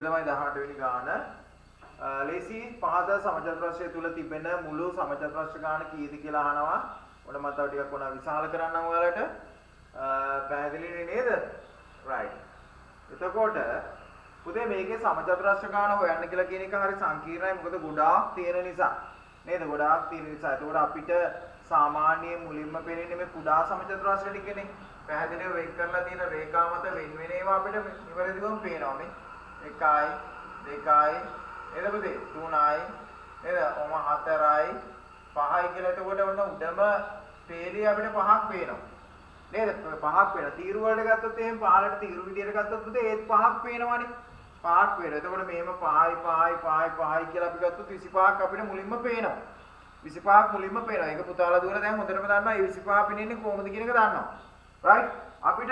තමයි 18 වෙනි ගාන. ලේසි පහත සමචතුරස්‍රය තුල තිබෙන මුළු සමචතුරස්‍ර ගාන කීයද කියලා අහනවා. ඔන්න මම තව ටිකක් ඕන විශාල කරන්නම් ඔයාලට. පැහැදිලිනේ නේද? right. එතකොට පුතේ මේකේ සමචතුරස්‍ර ගාන හොයන්න කියලා කියන එක හරි සංකීර්ණයි. මොකද ගොඩාක් තියෙන නිසා. නේද? ගොඩාක් තියෙන නිසා. ඒකෝට අපිට සාමාන්‍ය මුලින්ම පේන්නේ මේ කුඩා සමචතුරස්‍ර ටිකනේ. පැහැදිලිව වෙන් කරලා තියෙන රේඛා මත වෙන වෙන ඒවා අපිට නිවැරදිවම පේනවා මේ. 1යි 2යි නේද පුතේ 3යි නේද ඔම 4යි 5යි කියලා එතකොට ඔන්න උඩම පේළිය අපිට පහක් පේනවා නේද පහක් පේනවා තීරු වලට ගත්තොත් එහෙම පහලට තීරු විදියට ගත්තොත් පුතේ ඒත් පහක් පේනවනේ පහක් පේනවා එතකොට මෙහෙම 5යි කියලා අපි ගත්තොත් 25ක් අපිට මුලින්ම පේනවා 25ක් මුලින්ම පේනවා ඒක පුතාලා දුවලා දැන් හොඳටම දන්නවා මේ 25 පේන්නේ කොහොමද කියන එක දන්නවා right අපිට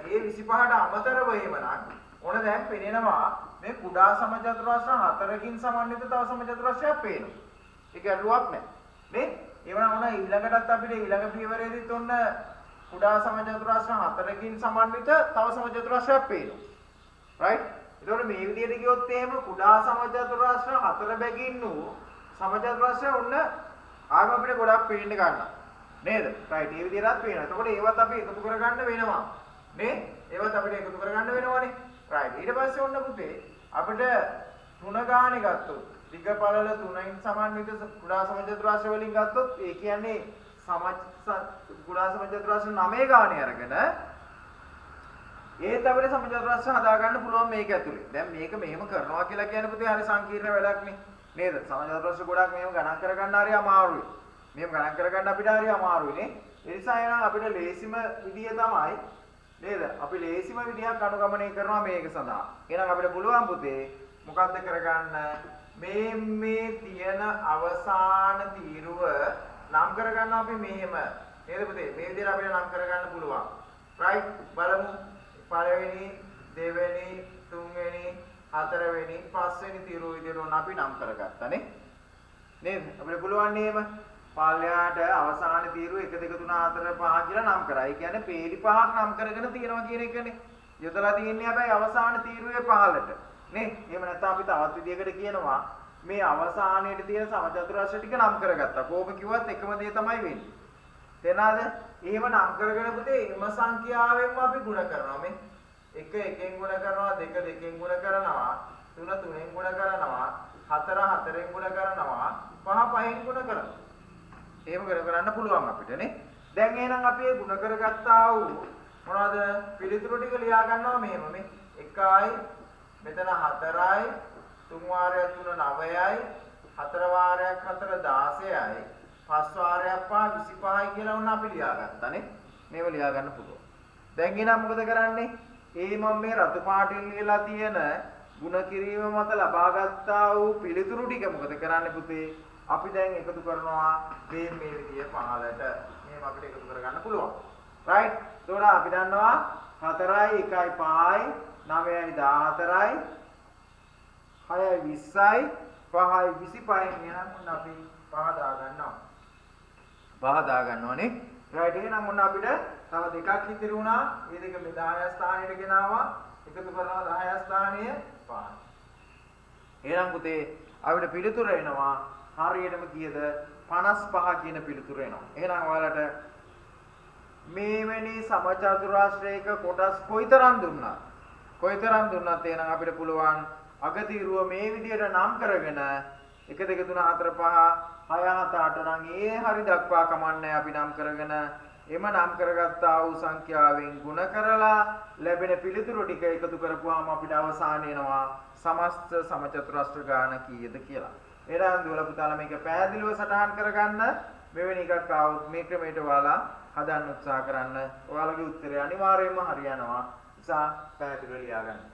මේ 25ට අමතරව එහෙමනම් ඕන දැන් පේනවා මේ කුඩා සමචතුරස්‍ර හතරකින් සමන්විත තව සමචතුරස්‍රයක් පේනවා. ඒක අරුවක් නැහැ. නේ? එවනම් ඕන ඊළඟටත් අපිට ඊළඟ පියවරේදීත් ඔන්න කුඩා සමචතුරස්‍ර හතරකින් සමන්විත තව සමචතුරස්‍රයක් පේනවා. right? ඒතකොට මේ විදිහට ගියොත් එහෙම කුඩා සමචතුරස්‍ර හතර බැගින් වූ සමචතුරස්‍රය ඔන්න ආගම අපිට ගොඩක් පේන්න ගන්නවා. නේද? right. මේ විදිහටත් පේනවා. එතකොට ඒවත් අපි එකතු කරගන්න වෙනවා. නේ? ඒවත් අපිට එකතු කරගන්න වෙනවනේ. right ඊට පස්සේ ඔන්න පුතේ අපිට තුන ගානේ ගත්තොත් දිග පළල 3න් සමන්විත කුඩා සමචතුරස්‍ර වලින් ගත්තොත් ඒ කියන්නේ කුඩා සමචතුරස්‍ර 9 ගානේ අරගෙන ඒත් අපිට සමචතුරස්‍ර හදා ගන්න පුළුවන් මේක ඇතුලේ. දැන් මේක මෙහෙම කරනවා කියලා කියන්නේ පුතේ හරි සංකීර්ණ වැඩක් නේ. නේද? සමචතුරස්‍ර ගොඩක් මෙහෙම ගණන් කරගන්න හරි අමාරුයි. මෙහෙම ගණන් කරගන්න අපිට හරි අමාරුයි නේ. ඒ නිසා එනවා අපිට ලේසිම විදිය තමයි නේද? අපි ලේසිම විදිහක් අනුගමනය කරනවා මේක සඳහා. එහෙනම් අපිට පුළුවන් පුතේ මොකක්ද කරගන්න? මේ තියෙන අවසාන තීරුව නම් කරගන්න අපි මෙහෙම. නේද පුතේ? මේ විදිහට අපිට නම් කරගන්න පුළුවන්. right? බලමු. පළවෙනි, දෙවෙනි, තුන්වෙනි, හතරවෙනි, පස්වෙනි තීරුව විදිහට ඔන්න අපි නම් කරගත්තානේ. නේද? අපිට පුළුවන් නේම පාලයාට අවසාන තීරුව 1 2 3 4 5 කියලා නම් කරා. ඒ කියන්නේ පේලි පහක් නම් කරගෙන තියනවා කියන එකනේ. යොදලා තියෙන්නේ හැබැයි අවසාන තීරුවේ පහලට. නේ? එහෙම නැත්නම් අපි තවත් විදියකට කියනවා මේ අවසානයේදී තියෙන සමචතුරස්‍ර ටික නම් කරගත්තා. කොහොම කිව්වත් එකම දේ තමයි වෙන්නේ. තේනාද? එහෙම නම් කරගෙන පුතේ එම සංඛ්‍යාවෙන්ම අපි ගුණ කරනවා මේ. 1 1ෙන් ගුණ කරනවා, 2 2ෙන් ගුණ කරනවා, 3 3ෙන් ගුණ කරනවා, 4 4ෙන් ගුණ කරනවා, 5 5ෙන් ගුණ කරනවා. එහෙම කරන්න පුළුවන් අපිට නේ. දැන් එහෙනම් අපි ඒ ගුණ කරගත්තා වූ මොනවද පිළිතුරු ටික ලියා ගන්නවා මෙහෙම මේ 1යි මෙතන 4යි 3 වාරයක් 3 9යි 4 වාරයක් 4 16යි 5 වාරයක් 5 25යි කියලා වුණ අපි ලියාගත්තා නේ. මේව ලියා ගන්න පුළුවන්. දැන් එහෙනම් මොකද කරන්නේ? මම මේ රතු පාටින් ලියලා තියෙන ගුණ කිරීම මත ලබාගත්තා වූ පිළිතුරු ටික මොකද කරන්නේ පුතේ? අපි දැන් එකතු කරනවා මේ විදිය පහලට. මේව අපිට එකතු කරගන්න පුළුවන්. right? ඒතකොට අපි දන්නවා 4යි 1යි 5යි 9යි 14යි 6යි 20යි 5යි 25යි එහෙනම් අපි 5 දා ගන්නවා. 5 දා ගන්නවනේ. right එහෙනම් ඔන්න අපිට තව දෙකක් ඉතිරි වුණා. මේ දෙක මේ 10 ස්ථානෙට ගෙනාවා. එකතු කරනවා 10 ස්ථානය 5. එහෙනම් පුතේ අපිට පිළිතුර එනවා හරියටම කීයද 55 කියන පිළිතුර එනවා. එහෙනම් ඔයාලට මේවැනි සමචතුරාශ්‍රයක කොටස් කොයිතරම් දුන්නත් එහෙනම් අපිට පුළුවන් අගතිරුව මේ විදිහට නම් කරගෙන 1 2 3 4 5 6 7 8 නම් ඒ හරි දක්වා කමන්නේ අපි නම් කරගෙන එම නම් කරගත්තා වූ සංඛ්‍යාවෙන් ගුණ කරලා ලැබෙන පිළිතුරු ටික එකතු කරපුවාම අපිට අවසාන එනවා සමස්ත සමචතුරාශ්‍ර ගාන කීයද කියලා. එහෙනම් දුවලා පුතාලා මේක පැහැදිලිව සටහන් කරගන්න. මෙවැනි එකක් ආවොත් මේ ක්‍රමයට ඔයාලා හදන්න උත්සාහ කරන්න. ඔයාලගේ උත්තරය අනිවාර්යයෙන්ම හරියනවා. නිසා පැහැදිලිව ලියා ගන්න.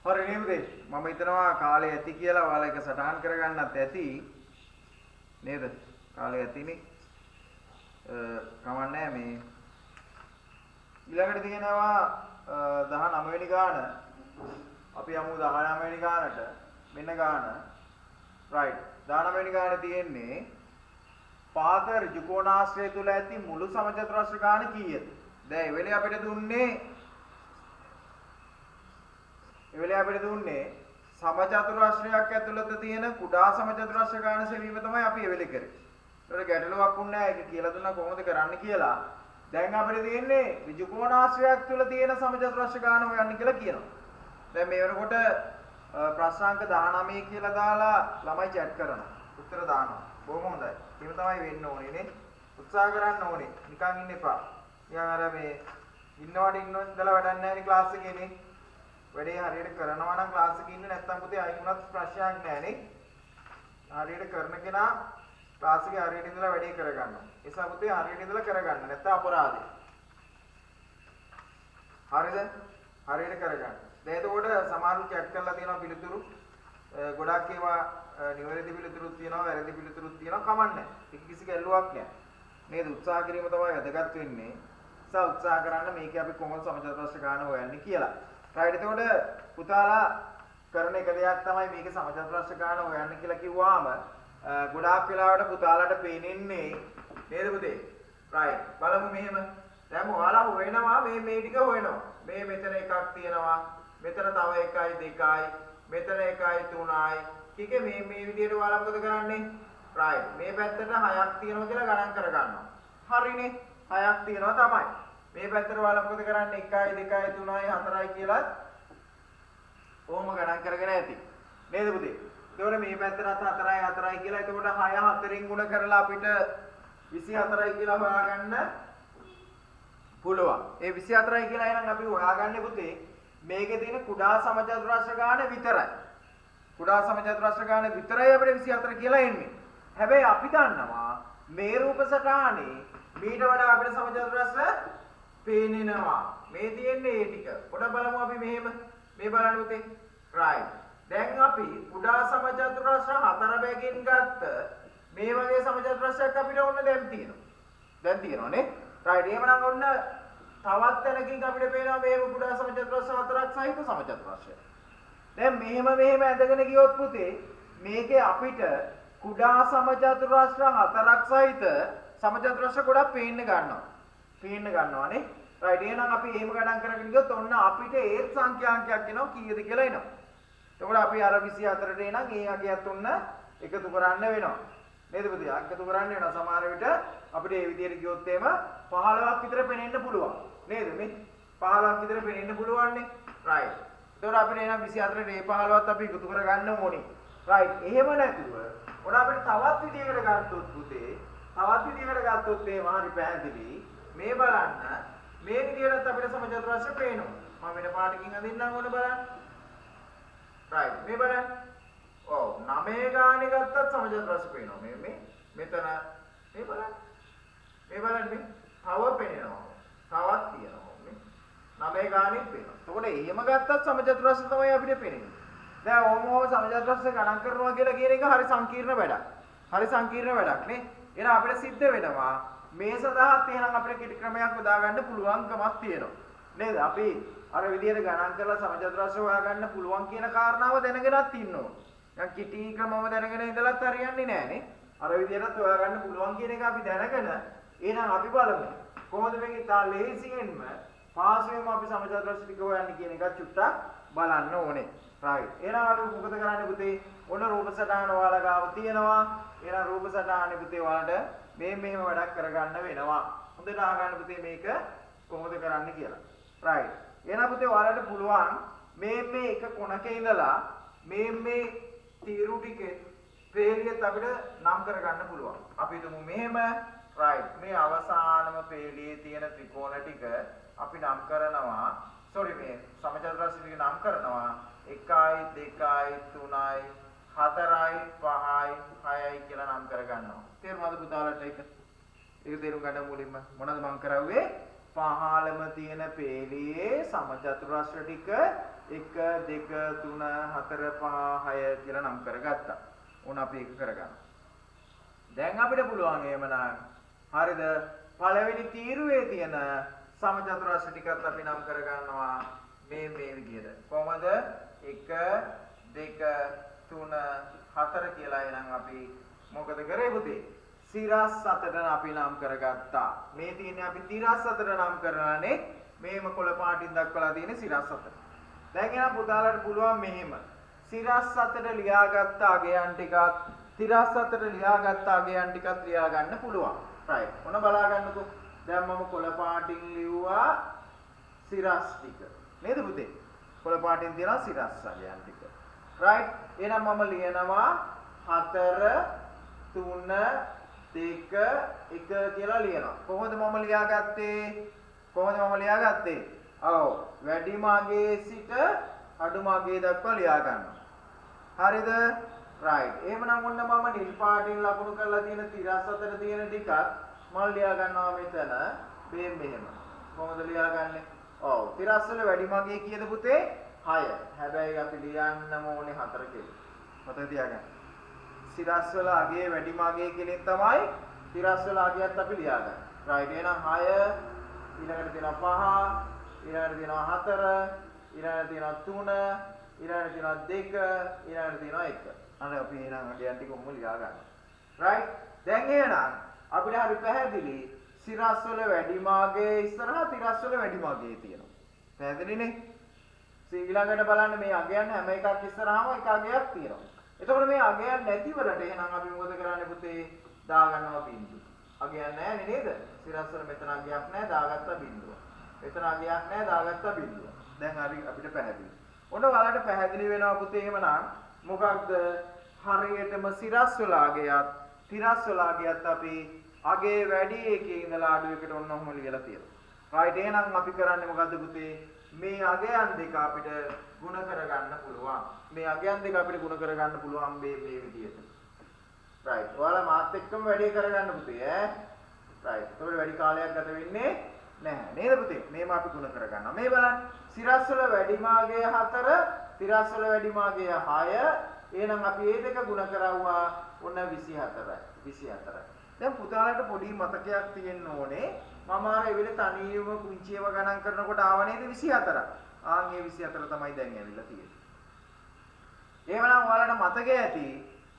හරි නේද? මම හිතනවා කාලය ඇති කියලා ඔයාලා එක සටහන් කරගන්නත් ඇති. නේද? කාලය ඇතිනේ. කමන්නේ මේ ඊළඟට තියෙනවා 19 වෙනි ගාන. අපි යමු 19 වෙනි ගානට. මෙන්න ගාන. right. 19 වෙනි ගානේ තියෙන්නේ පාත ඍජු කෝණාශ්‍රය තුල ඇති මුළු සමචතුරස්‍ර ගාන කීයද? දැන් ඒ වෙලේ අපිට දුන්නේ සමචතුරස්‍රයක් ඇතුළත තියෙන කුඩා සමචතුරස්‍ර ගාන සෙවීම තමයි අපි ඒ වෙලේ කරේ. ඒකට ගැටලුවක් වුණ නැහැ. ඒක කියලා දුන්නා කොහොමද කරන්න කියලා. දැන් අපිට තියෙන්නේ ඍජු කෝණාශ්‍රයක් තුල තියෙන සමචතුරස්‍ර ගාන හොයන්න කියලා කියනවා. දැන් මේ වෙනකොට ප්‍රශ්නාංක 19 කියලා දාලා ළමයි chat කරනවා. උත්තර දානවා. බොහොම හොඳයි. එහෙම තමයි වෙන්න ඕනේ නේ. උත්සාහ කරන්න ඕනේ. නිකන් ඉන්න එපා. නිකන් අර මේ ඉන්නවට ඉන්නවදලා වැඩක් නැහැ නේ ක්ලාස් එකේ නේ. වැඩේ හරියට කරනවා නම් ක්ලාස් එකේ ඉන්න නැත්තම් පුතේ අයින් වුණත් ප්‍රශ්නයක් නැහැ නේ. හරියට කරන කෙනා ක්ලාස් එකේ හරියට ඉඳලා වැඩේ කරගන්නවා. ඒ නිසා පුතේ හරියට ඉඳලා කරගන්න. නැත්තම් අපරාධයි. හරිද? හරියට කරගන්න. දැන් එතකොට සමහරව chat කරලා තියෙනවා පිළිතුරු. ගොඩාක් ඒවා නිවැරදි පිළිතුරුත් තියෙනවා, වැරදි පිළිතුරුත් තියෙනවා. කමන්නේ. ඒක කිසි ගැටලුවක් නැහැ. නේද? උත්සාහ කිරීම තමයි වැදගත් වෙන්නේ. නිසා උත්සාහ කරන්න මේකේ අපි කොහොමද සමචතුරස්‍ර ගාන හොයන්නේ කියලා. right එතකොට පුතාලා කරන එක දෙයක් තමයි මේකේ සමචතුරස්‍ර ගාන හොයන්න කියලා කිව්වාම ගොඩාක් වෙලාවට පුතාලාට පේන්නේ නේද පුතේ? right බලමු මෙහෙම. දැන් ඔයාලා හොයනවා මේ ටික හොයනවා. මේ මෙතන එකක් තියෙනවා. මෙතන තව එකයි දෙකයි. මෙතන එකයි තුනයි. ටිකේ මේ විදිහට ඔයාලා මොකද කරන්නේ? right මේ පැත්තට 6ක් තියෙනවා කියලා ගණන් කරගන්නවා. හරිනේ. 6ක් තියෙනවා තමයි. මේ පැත්තට ඔයාලා මොකද කරන්නේ? 1යි 2යි 3යි 4යි කියලා ඕම ගණන් කරගෙන ඇති. නේද පුතේ? එතකොට මේ පැත්තට 4යි 4යි කියලා එතකොට 6 4න් ගුණ කරලා අපිට 24යි කියලා හොයාගන්න පුළුවන්. ඒ 24යි කියලා එහෙනම් අපි හොයාගන්නේ පුතේ මේකේ තියෙන කුඩා සමචතුරස්‍ර ගාන විතරයි. කුඩා සමචතුරස්‍ර ගාන විතරයි අපිට 24 කියලා එන්නේ. හැබැයි අපි දන්නවා මේ රූප සටහනේ මීට වඩා අපිට සමචතුරස්‍ර පේනනවා. මේ තියෙන්නේ ඒ ටික. පොඩ බලමු අපි මෙහෙම. මේ බලන්න පුතේ. right. දැන් අපි කුඩා සමචතුරස්‍ර 4 බැගින් ගත්ත මේ වගේ සමචතුරස්‍රයක් අපිට ඕන දැන් තියෙනවා. දැන් තියෙනවානේ. right. එහෙමනම් ඔන්න තවත් තැනකින් අපිට පේනවා මේ කුඩා සමචතුරස්‍ර 4ක් සහිත සමචතුරස්‍රය. දැන් මෙහෙම ඇදගෙන ගියොත් පුතේ මේකේ අපිට කුඩා සමචතුරස්‍ර 4ක් සහිත සමචතුරස්‍ර ගොඩක් පේන්න ගන්නවානේ. right. එහෙනම් අපි එහෙම ගණන් කරගෙන ගියොත් ඔන්න අපිට ඒත් සංඛ්‍යාංකයක් එනවා කීයද කියලා එනවා. එතකොට අපි අර 24ට එනනම් ඒ අගයත් ඔන්න එකතු කරන්න වෙනවා. නේද පුතේ? එකතු කරන්න වෙනවා. සමහර විට අපිට මේ විදිහට ගියොත් එහෙම 15ක් විතර පේන්න පුළුවන්. නේද? මේ 15ක් විතර පේන්න පුළුවන්නේ. right. එතකොට අපිට එන 24ට මේ 15ත් අපි එකතු කරගන්න ඕනේ. right. එහෙම නැතුව ඔන්න අපිට තවත් විදිහකට ගත්තොත් පුතේ එහෙම හරි පැහැදිලි. මේ බලන්න මේ විදිහට අපිට සමචතුරස්‍ර පේනවා. මම වෙන පාටකින් අඳින්නම් ඕන බලන්න. right. මේ බලන්න. ඔව් 9 ගානේ ගත්තත් සමචතුරස්‍ර පේනවා. මෙතන මේ බලන්න. මේ බලන්න මේ තව පේනවා. තවත් තියෙනවා මේ 9 ගානේ පේනවා. එතකොට එහෙම ගත්තත් සමචතුරස්‍ර තමයි අපිට පේන්නේ. දැන් ඕම සමචතුරස්‍ර ගණන් කරනවා කියලා කියන එක හරි සංකීර්ණ වැඩක් නේ. එහෙනම් අපිට සිද්ධ වෙනවා මේ සඳහාත් එහෙනම් අපිට කෙටි ක්‍රමයක් යොදාගන්න පුළුවන්කමක් තියෙනවා. නේද? අපි අර විදිහට ගණන් කරලා සමචතුරස්‍ර හොයාගන්න පුළුවන් කියන කාරණාව දැනගෙනත් ඉන්නවා. දැන් කෙටි ක්‍රමව දැනගෙන ඉඳලත් හරියන්නේ නැහනේ. අර විදිහට හොයාගන්න පුළුවන් කියන එක අපි දැනගෙන එහෙනම් අපි බලමු කොහොමද මේක ඉතා ලේසියෙන්ම පාසුවෙන්ම අපි සමචතුරස්‍ර ටික හොයන්නේ කියන එක චුට්ටක් බලන්න ඕනේ. right. එහෙනම් අපි මොකද කරන්නේ පුතේ? ඔන්න රූප සටහන ඔයාලා ගාව තියෙනවා. එහෙනම් රූප සටහනේ පුතේ ඔයාලට මෙහෙම වැඩක් කරගන්න වෙනවා. හොඳට අහගන්න පුතේ මේක කොහොමද කරන්න කියලා. right. එහෙනම් පුතේ ඔයාලට පුළුවන් මේ එක කොනක ඉඳලා මේ තීරු ටිකේ පේලියත් අපිට නම් කරගන්න පුළුවන්. අපි හිතමු මෙහෙම right. මේ අවසානම පේලියේ තියෙන ත්‍රිකෝණ ටික අපි නම් කරනවා. sorry මේ සමචතුරස්‍ර ටික නම් කරනවා 1යි 2යි 3යි 4යි 5යි 6යි කියලා නම් කරගන්නවා. තේරුණාද පුතාලට ඒක? ඒක තේරුම් ගන්න මුලින්ම මොනවද මම කරන්නේ? පහළම තියෙන පේලියේ සමචතුරස්‍ර ටික 1 2 3 4 5 6 කියලා නම් කරගත්තා. උන අපි ඒක කරගන්න. දැන් අපිට පුළුවන් එහෙමනම් හරිද පළවෙනි තීරුවේ තියෙන සමචතුරස්‍ර ටිකත් අපි නම් කරගන්නවා මේ විදිහට. කොහමද 1 2 3 4 කියලා එනම් අපි මොකද කරේ පුතේ? සිරස් 7ට අපි නම් කරගත්තා. මේ තියෙන්නේ අපි තිරස් 7ට නම් කරනවානේ. මේම කොළ පාටින් දක්වලා තියෙන්නේ සිරස් 7. දැන් එනම් පුතාලට පුළුවන් මෙහෙම. සිරස් 7ට ලියාගත්ත අගයන් ටිකත් තිරස් 7ට ලියාගත්ත අගයන් ටිකත් ලියා ගන්න පුළුවන්. right. ඔන්න බලා ගන්නකෝ. දැන් මම කොළ පාටින් ලිව්වා සිරස් ටික. නේද පුතේ? කොළ පාටින් තියනවා සිරස් අගයන් ටික. right. එහෙනම් මම ලියනවා 4 3 2 1 කියලා ලියනවා. කොහොමද මම ලියාගත්තේ? ඔව් වැඩිම අගයේ සිට අඩුම අගයේ දක්වා ලියා ගන්නවා. හරිද? right. එහෙමනම් ඔන්න මම නිල් පාටින් ලකුණු කරලා තියෙන තිරස් අතර තියෙන ටිකත් මම ලියා ගන්නවා මෙතන මෙහෙම. කොහොමද ලියාගන්නේ? ඔව් තිරස් වල වැඩිම අගය කීයද පුතේ? 6. හැබැයි අපි ලියන්නම ඕනේ 4 කියලා. මතක තියාගන්න. සිරස් වල අගයේ වැඩිම අගය කෙලින් තමයි තිරස් වල අගයත් අපි ලියාගන්නේ. right. එහෙනම් 6 ඊළඟට තියෙනවා 5 ඊළඟට තියෙනවා 4 ඊළඟට තියෙනවා 3 ඊළඟට තියෙනවා 2 ඊළඟට තියෙනවා 1. අනේ අපි එහෙනම් අගයන් ටික උඹ ලියා ගන්න. right. දැන් එහෙනම් අපිට හරි පැහැදිලි සිරස් වල වැඩිම අගය ඉස්සරහා තිරස් වල වැඩිම අගය තියෙනවා. පැහැදිලිනේ? ඊළඟට බලන්න මේ අගයන් හැම එකක් ඉස්සරහාම එක අගයක් තියෙනවා. එතකොට මේ අගයන් නැතිවලට එහෙනම් අපි මොකද කරන්නේ පුතේ? දාගන්නවා බිංදුව. අගයන් නැහැ නේද? සිරස් වල මෙතන අගයක් නැහැ දාගත්තා බිංදුව. මෙතන අගයක් නැහැ දාගත්තා බිංදුව. දැන් හරි අපිට පැහැදිලි. ඔන්න ඔයාලට පැහැදිලි වෙනවා පුතේ එහෙමනම් මොකක්ද? හරියටම සිරස් වල අගයත් තිරස් වල අගයත් අපි අගේ වැඩි එකේ ඉඳලා අඩු එකට ඔන්න ඔහොම ලියලා තියෙනවා. right. එහෙනම් අපි කරන්නේ මොකද්ද පුතේ? මේ අගයන් දෙක අපිට ගුණ කරගන්න පුළුවන්. මේ අගයන් දෙක අපිට ගුණ කරගන්න පුළුවන් මේ විදිහට. right. ඔයාලා මාත් එක්කම වැඩේ කරගන්න පුතේ ඈ. right. ඒකට වැඩි කාලයක් ගත වෙන්නේ නැහැ. නේද පුතේ? මේව අපි ගුණ කරගන්නවා. මේ බලන්න. සිරස් වල වැඩිම අගය 4, තිරස් වල වැඩිම අගය 6. එහෙනම් අපි මේ දෙක ගුණ කරවුවා ඔන්න 24යි. දැන් පුතාලට පොඩි මතකයක් තියෙන්න ඕනේ. මම අර ඒ වෙලේ තනියම කුංචියව ගණන් කරනකොට ආව නේද 24. ආන් ඒ 24 තමයි දැන් ඇවිල්ලා තියෙන්නේ. එහෙමනම් ඔයාලට මතකය ඇති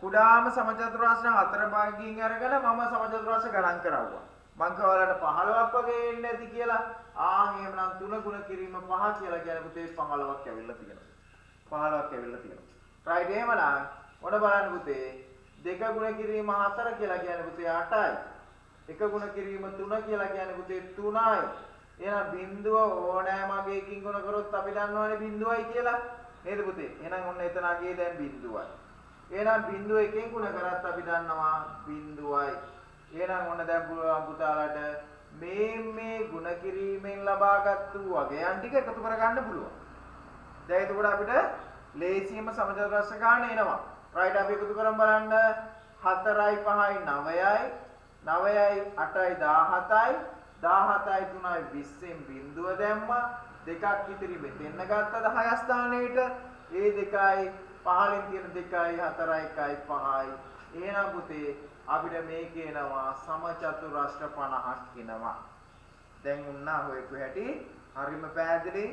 කුඩාම සමචතුරාස්‍ර 4 භාගයෙන් අරගෙන මම සමචතුරාස්‍ර ගණන් කරවුවා. මං කවලට 15ක් වගේ එන්නේ නැති කියලා. ආන් එහෙමනම් 3 ගුණ කිරීම 5 කියලා කියන පුතේ 15ක් ඇවිල්ලා තියෙනවා. right. එහෙමනම් ඔන්න බලන්න පුතේ 2 ගුණ කිරීම 4 කියලා කියන්නේ පුතේ 8යි. 1 ගුණ කිරීම 3 කියලා කියන්නේ පුතේ 3යි. එහෙනම් බිංදුව ඕනෑම අගයකින් ගුණ කරොත් අපි දන්නවනේ බිංදුවයි කියලා. නේද පුතේ? එහෙනම් ඔන්න එතන අගය දැන් බිංදුවයි. එහෙනම් බිංදුව එකෙන් ගුණ කරත් අපි දන්නවා බිංදුවයි. එහෙනම් ඔන්න දැන් පුළුවන් පුතාලට මේ ගුණ කිරීමෙන් ලබාගත්තු අගයන් ටික එකතු කරගන්න පුළුවන්. දැන් එතකොට අපිට ලේසියෙන්ම සමචතුරස්‍ර ගන්න එනවා. right. අපි එකතු කරන් බලන්න 4යි 5යි 9යි 9යි 8යි 17යි 17යි 3යි 20න් බිංදුව දැම්මා. දෙකක් ඉතිරි මෙතෙන්න ගත්ත 10 ස්ථානෙට. ඒ දෙකයි 15න් තියෙන 2යි 4යි 1යි 5යි. එහෙනම් පුතේ අපිට මේක එනවා සමචතුරස්‍ර 50ක් එනවා. දැන් උන්නා හොයපු හැටි හරිම පැහැදිලි.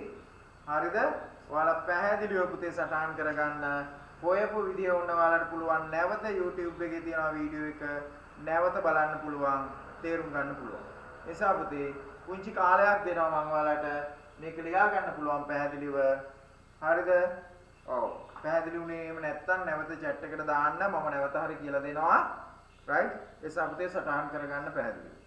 හරිද? ඔයාලා පැහැදිලිව පුතේ සටහන් කරගන්න. හොයපු විදිය වුණ ඔයාලට පුළුවන් නැවත YouTube එකේ තියෙන වීඩියෝ එක නැවත බලන්න පුළුවන්, තේරුම් ගන්න පුළුවන්. එසා පුතේ පුංචි කාලයක් දෙනවා මම ඔයාලට මේක ලියා ගන්න පුළුවන් පැහැදිලිව. හරිද? ඔව්. පැහැදිලි වුණේ එහෙම නැත්නම් නැවත chat එකට දාන්න මම නැවත හරි කියලා දෙනවා. right. එසා පුතේ සටහන් කරගන්න පැහැදිලිව.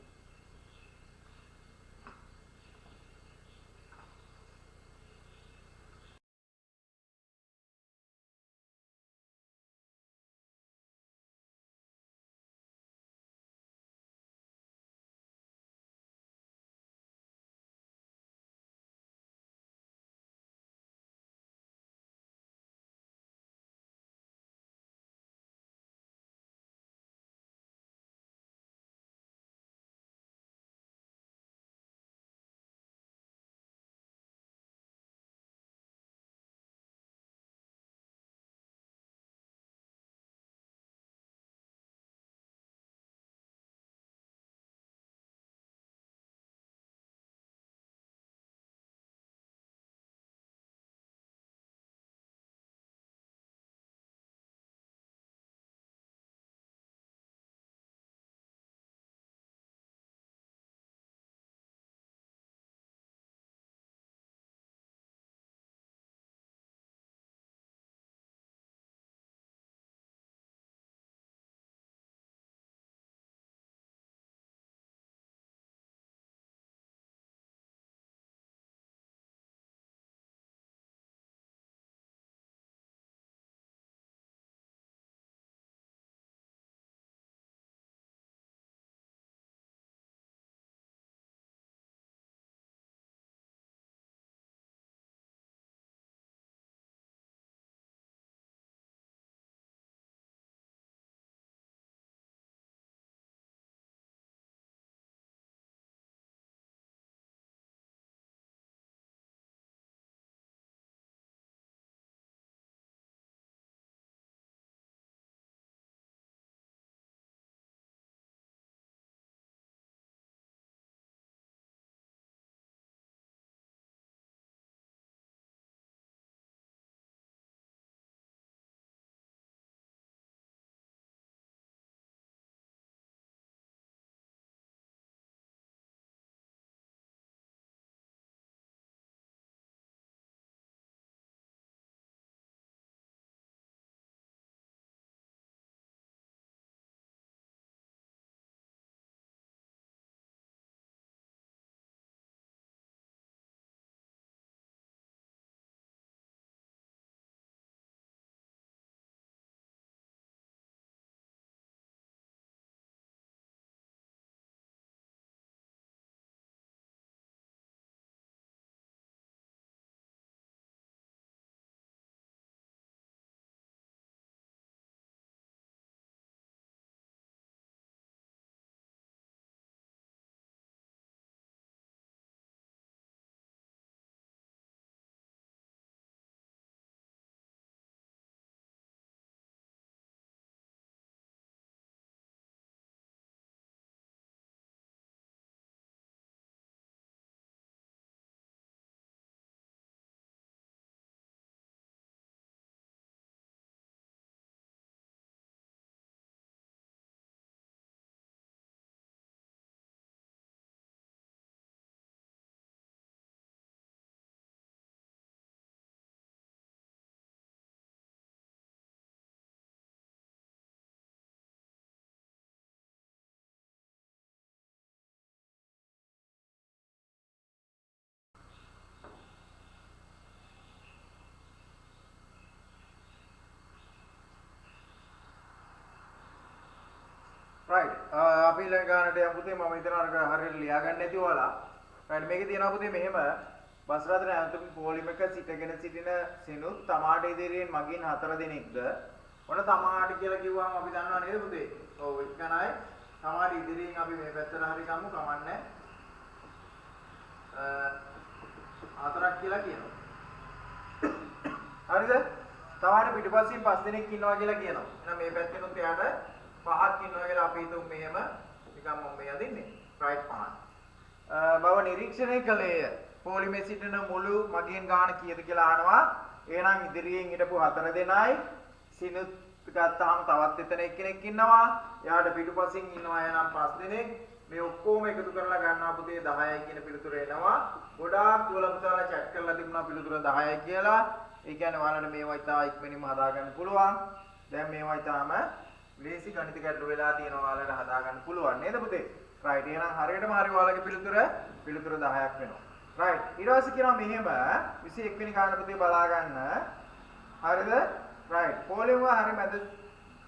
right. අපි ඊළඟ ගානට යමු පුතේ. මම හිතන අර හරියට ලියා ගන්න නැති ඔයාලා. right මේකේ තියෙනවා පුතේ මෙහෙම බස් රථන ඇතුළු පොලිමක සිටගෙන සිටින සිනුත් තමාට ඉදිරියෙන් මගින් 4 දෙනෙක්ද. ඔන්න තමාට කියලා කිව්වම අපි දන්නවා නේද පුතේ? ඔව් එක්කනයි තමාට ඉදිරියෙන් අපි මේ පැත්තට හරි ගමු කමන්නේ. 4ක් කියලා කියනවා. හරිද? තමාට පිටිපස්සෙන් 5 දෙනෙක් ඉන්නවා කියලා කියනවා. එහෙනම් මේ පැත්තෙනුත් එයාට 5ක් ඉන්නවා කියලා අපි හිතමු මෙහෙම නිකන් මම මේ අදින්නේ. right 5. බව නිරීක්ෂණය කළේය. පොලිමේ සිටින මුළු මගින් ගාන කීයද කියලා අහනවා. එහෙනම් ඉදිරියෙන් හිටපු 4 දෙනයි සිනුත් ගත්තාම තවත් එතන එක්කෙනෙක් ඉන්නවා. එයාට පිටුපසින් ඉන්නවා එහෙනම් 5 දෙනෙක්. මේ ඔක්කොම එකතු කරලා ගන්නවා පුතේ 10යි කියන පිළිතුර එනවා. ගොඩාක් දුවලා පුතාලා chat කරලා තිබුණා පිළිතුර 10යි කියලා. ඒ කියන්නේ ඔයාලට මේවා ඉතා ඉක්මනින්ම හදාගන්න පුළුවන්. දැන් මේවා ඉතාම ලේසි ගණිත ගැටලු වෙලා තියෙනවා ඔයාලට හදාගන්න පුළුවන් නේද පුතේ? right එහෙනම් හරියටම හරි ඔයාලගේ පිළිතුර 10ක් වෙනවා. right ඊට පස්සේ කියනවා මෙහෙම 21 වෙනි කාණ්ඩ පුතේ බලා ගන්න. හරිද? right පොලිම හරි මැද